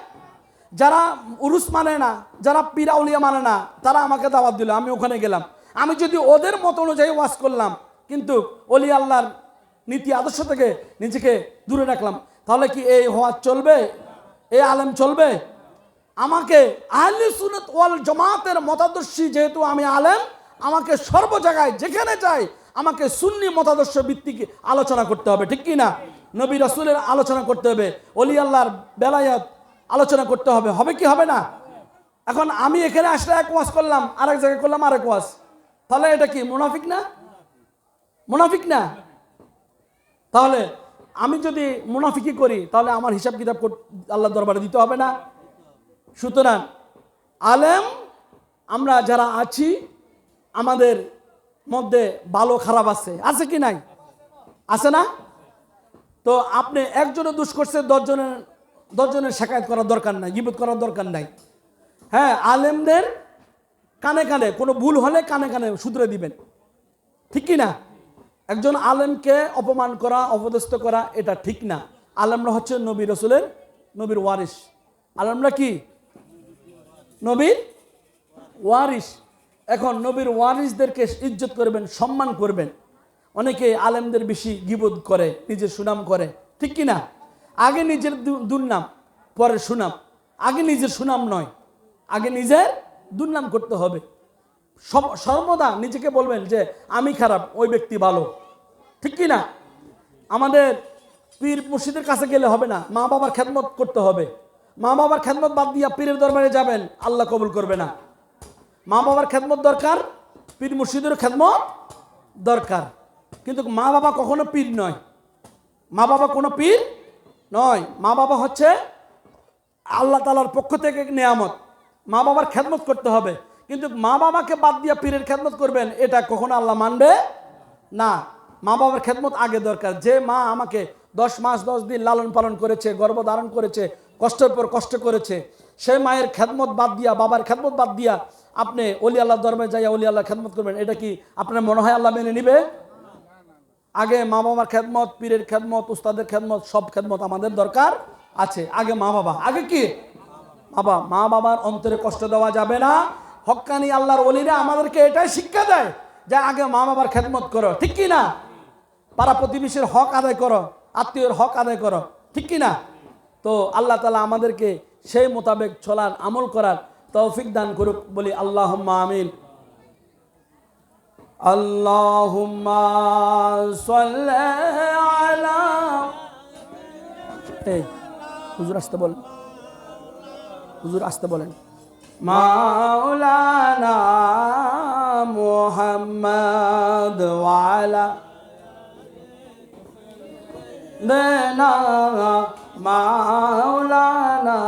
যারা উরুস মানে না, যারা পীর আউলিয়া মানে না, তারা আমাকে দাওয়াত দিল, আমি ওখানে গেলাম, আমি যদি ওদের মতো অনুযায়ী ওয়াজ করলাম কিন্তু ওলি আল্লাহর নীতি আদর্শ থেকে নিজেকে দূরে রাখলাম, তাহলে কি এই ওয়াজ চলবে? এই আলেম চলবে? আমাকে আহলে সুন্নাত ওয়াল জামাতের মতাদর্শী যেহেতু আমি আলেম, আমাকে সর্ব জায়গায় যেখানে যাই আমাকে সুন্নি মতাদর্শ ভিত্তিক আলোচনা করতে হবে, ঠিক কি না? নবী রাসূলের আলোচনা করতে হবে, ওলি আল্লাহর বেলায়াত আলোচনা করতে হবে, হবে কি হবে না? এখন আমি এখানে আসলে এক ওয়াজ করলাম, আরেক জায়গায় করলাম আরেক ওয়াজ, তাহলে এটা কি মুনাফিক না? মুনাফিক না? তাহলে আমি যদি মুনাফিকি করি তাহলে আমার হিসাব কিতাব আল্লাহর দরবারে দিতে হবে না? সুতরাং আলেম আমরা যারা আছি আমাদের মধ্যে ভালো খারাপ আছে কি নাই? আছে না? তো আপনি একজনে দোষ করছে, দশজনের শিকায়ত করার দরকার নাই, গীবত করার দরকার নাই। হ্যাঁ, আলেমদের কানে কানে কোনো ভুল হলে কানে কানে শুধরে দিবেন, ঠিক কি না? একজন আলেমকে অপমান করা, অপদস্থ করা এটা ঠিক না। আলেমরা হচ্ছে নবী রাসূলের, নবীর ওয়ারিস। আলেমরা কি? নবীর ওয়ারিস। এখন নবীর ওয়ারিসদেরকে ইজ্জত করবেন, সম্মান করবেন। অনেকে আলেমদের বেশি গীবত করে, নিজের সুনাম করে, ঠিক কি না? আগে নিজের দুর্নাম পরে সুনাম, আগে নিজের সুনাম নয়, আগে নিজের দুর্নাম করতে হবে। সর্বদা নিজেকে বলবেন যে আমি খারাপ, ওই ব্যক্তি ভালো, ঠিক কি না? আমাদের পীর মুর্শিদের কাছে গেলে হবে না, মা বাবার খেদমত করতে হবে। মা বাবার খেদমত বাদ দিয়া পীরের দরবারে যাবেন, আল্লাহ কবুল করবে না। মা বাবার খেদমত দরকার, পীর মুর্শিদের খেদমত দরকার, কিন্তু মা বাবা কখনো পীর নয়। মা বাবা কোনো পীর নয়। মা বাবা হচ্ছে আল্লাহ তাআলার পক্ষ থেকে নেয়ামত। মা বাবার খেদমত করতে হবে, কিন্তু মা বাবাকে বাদ দিয়া পীরের খেদমত করবেন, এটা কখনো আল্লাহ মানবে না। মা বাবার খেদমত আগে দরকার। যে মা আমাকে 10 মাস 10 দিন লালন পালন করেছে, গর্ভধারণ করেছে, কষ্টের পর কষ্ট করেছে, সেই মায়ের খেদমত বাদ দিয়া, বাবার খেদমত বাদ দিয়া আপনি অলি আল্লাহ দরবারে যাইয়া অলি আল্লাহ খেদমত করবেন, এটা কি আপনার মনে হয় আল্লাহ মেনে নিবে? আগে মা বাবার খেদমত, পীরের খেদমত, উস্তাদের খেদমত, সব খেদমত আমাদের দরকার আছে। আগে মা বাবা, আগে কি বাবা। মা বাবার অন্তরে কষ্ট দেওয়া যাবে না। হক্কানি আল্লাহর ওলিরা আমাদেরকে এটাই শিক্ষা দেয় যে আগে মা বাবার খেদমত করো, ঠিক কি না? পাড়া প্রতিবেশীর হক আদায় করো, আত্মীয়র হক আদায় করো, ঠিক কি না? তো আল্লাহ তাআলা আমাদেরকে সেই মোতাবেক চলার, আমল করার তৌফিক দান করুক, বলি আল্লাহুম্মা আমিন। আল্লাহুম্মা সাল্লি আলা, এই হুজুর আসতে বলেন, হুজুর আসতে বলেন। মাওলানা মুহাম্মদ ওয়া আলা দেনা মাওলানা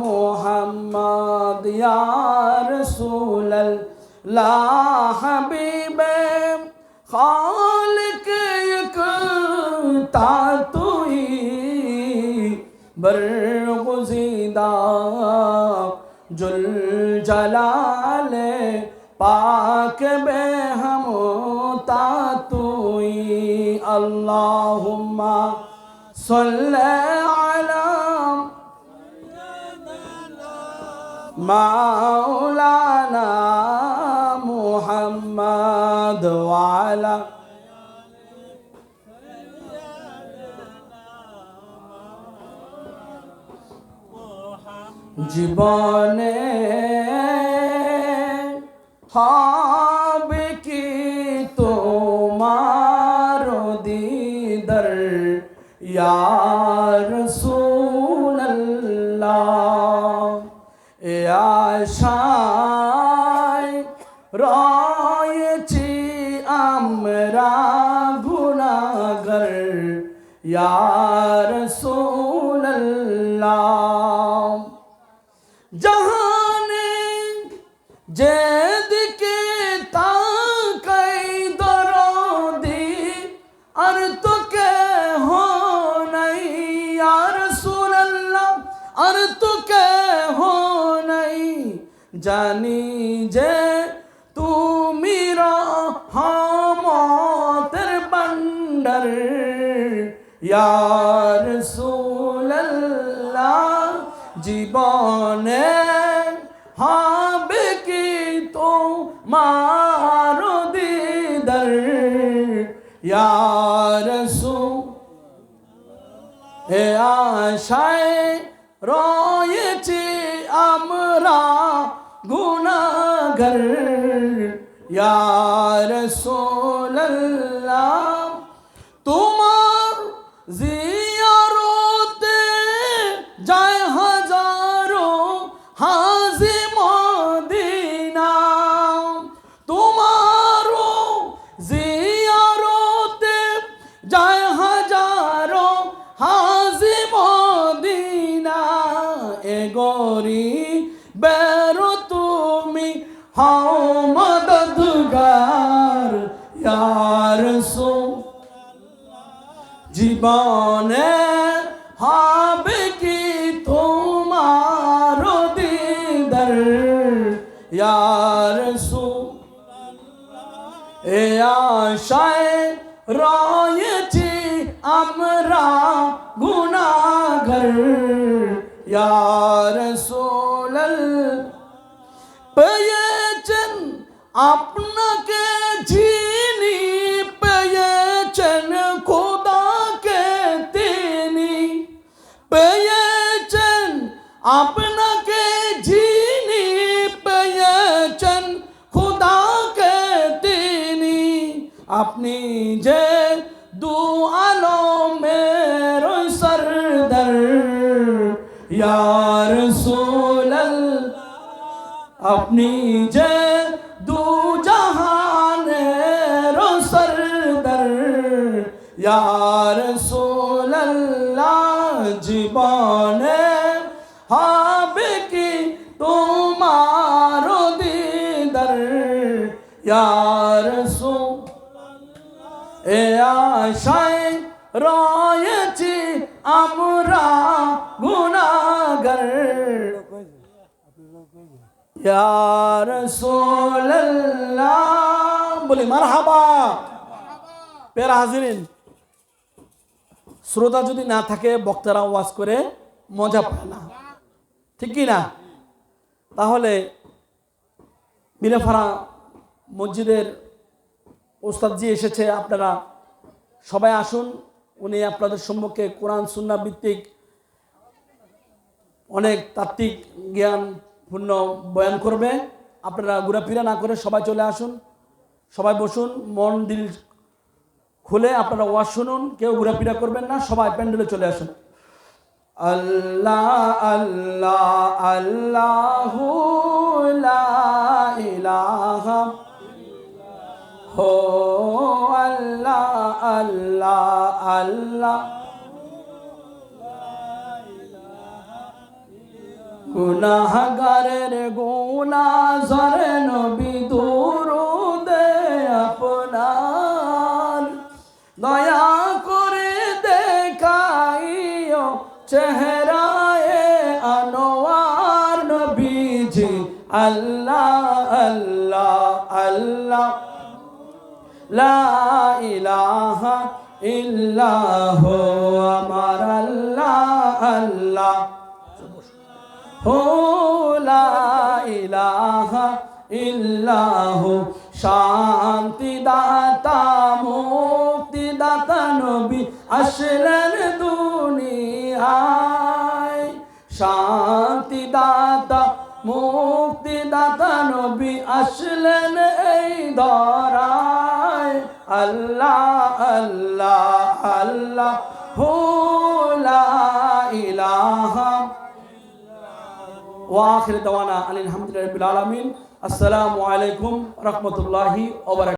মুহাম্মদ ইয়া রাসূলুল্লাহ হাবিবে খালিক ইকতা তুই বরগুজিদা जुल जलाले पाक बे हम तातुई अल्लाहुम्मा सल्ले अला मौलाना मुहम्मद वाला জীবনে হবে কি তোমার দিদার ইয়া রাসূলুল্লাহ, এ আশায় রয়েছি আমরা গুনাহগার ইয়া রাসূলুল্লাহ। জাহানে যেদিকে তাকাই দরদি আর তো কেহ নাই ইয়া রাসূলুল্লাহ, আর তো কেহ নাই। জানি যে তুমি রহমতের ভান্ডার ইয়া রাসূলুল্লাহ। জীবনে হবে কি তোমার দিদার ইয়া রাসূল, এ আশায় রয়েছি আমরা গুনাহগার ইয়া রাসূলুল্লাহ। তোমার জিয়ারতে যায় হাজারো হাজি মদিনা, তোমারও জিয়ারতে যায় হাজারো হাজি মদিনা। এ গরিবের তুমি হও মদদগার ইয়া রাসূল। জীবনে হবে কি তোমার দিদার ইয়া রাসূল, এ আশায় রয়েছি আমরা গুনাহগার ইয়া রাসূলুল্লাহ। পেয়েছেন আপনাকে যিনি, পেয়েছেন খোদাকে তিনি, পেয়েছেন আপনাকে যিনি, পেয়েছেন খোদাকে তিনি। আপনি যে দু আলমের সরদার ইয়া রাসূলুল্লাহ আপনি যে দু জাহানের সরদার ইয়া রাসূলুল্লাহ জীবনে হবে কি তোমার দিদার ইয়া রাসূল এ আশায় রয়েছি আমরা গুনাহগার ইয়া রাসূলুল্লাহ বলি মারহাবা। প্যারা হাজিরিন, শ্রোতা যদি না থাকে বক্তারা ওয়াজ করে মজা পায় না, ঠিক কি না? তাহলে মিরাফাড়া মসজিদের ওস্তাদজি এসেছে, আপনারা সবাই আসুন। উনি আপনাদের সম্মুখে কোরআন সুন্নাহ ভিত্তিক অনেক তাত্ত্বিক জ্ঞানপূর্ণ বয়ান করবে। আপনারা ঘোরাফেরা না করে সবাই চলে আসুন, সবাই বসুন, মন দিল খুলে আপনারা ওয়াজ শুনুন, কেউ ঘোরাফেরা করবেন না, সবাই প্যান্ডেলে চলে আসুন। আল্লাহ আল্লাহ আল্লাহু লা ইলাহা হো আল্লাহ আল্লাহ আল্লাহ গুনাহগারের গুনাহ ঝরে নবী দুরুদে আপনার দয়া করে দেখাইও চেহারায়ে আনোয়ার নবীজি আল্লাহ আল্লাহ আল্লাহ লা ইলাহা ইল্লাহ আমার আল্লাহ আল্লাহ হো লা ইলাহা ইল্লাহ শান্তি দাতা মুক্তি দাতা নবী আসলেন দুনিয়ায় শান্তি দাতা মুক্তি দাতা নবী আসলেন এই ধরায় আল্লাহ আল্লাহ আল্লাহ হো লা ইলাহা ওয়া আখির দাওয়ানা আলহামদুলিল্লাহি রাব্বিল আলামিন। আসসালামু আলাইকুম ওয়া রাহমাতুল্লাহি ওয়া বারাকাতুহু।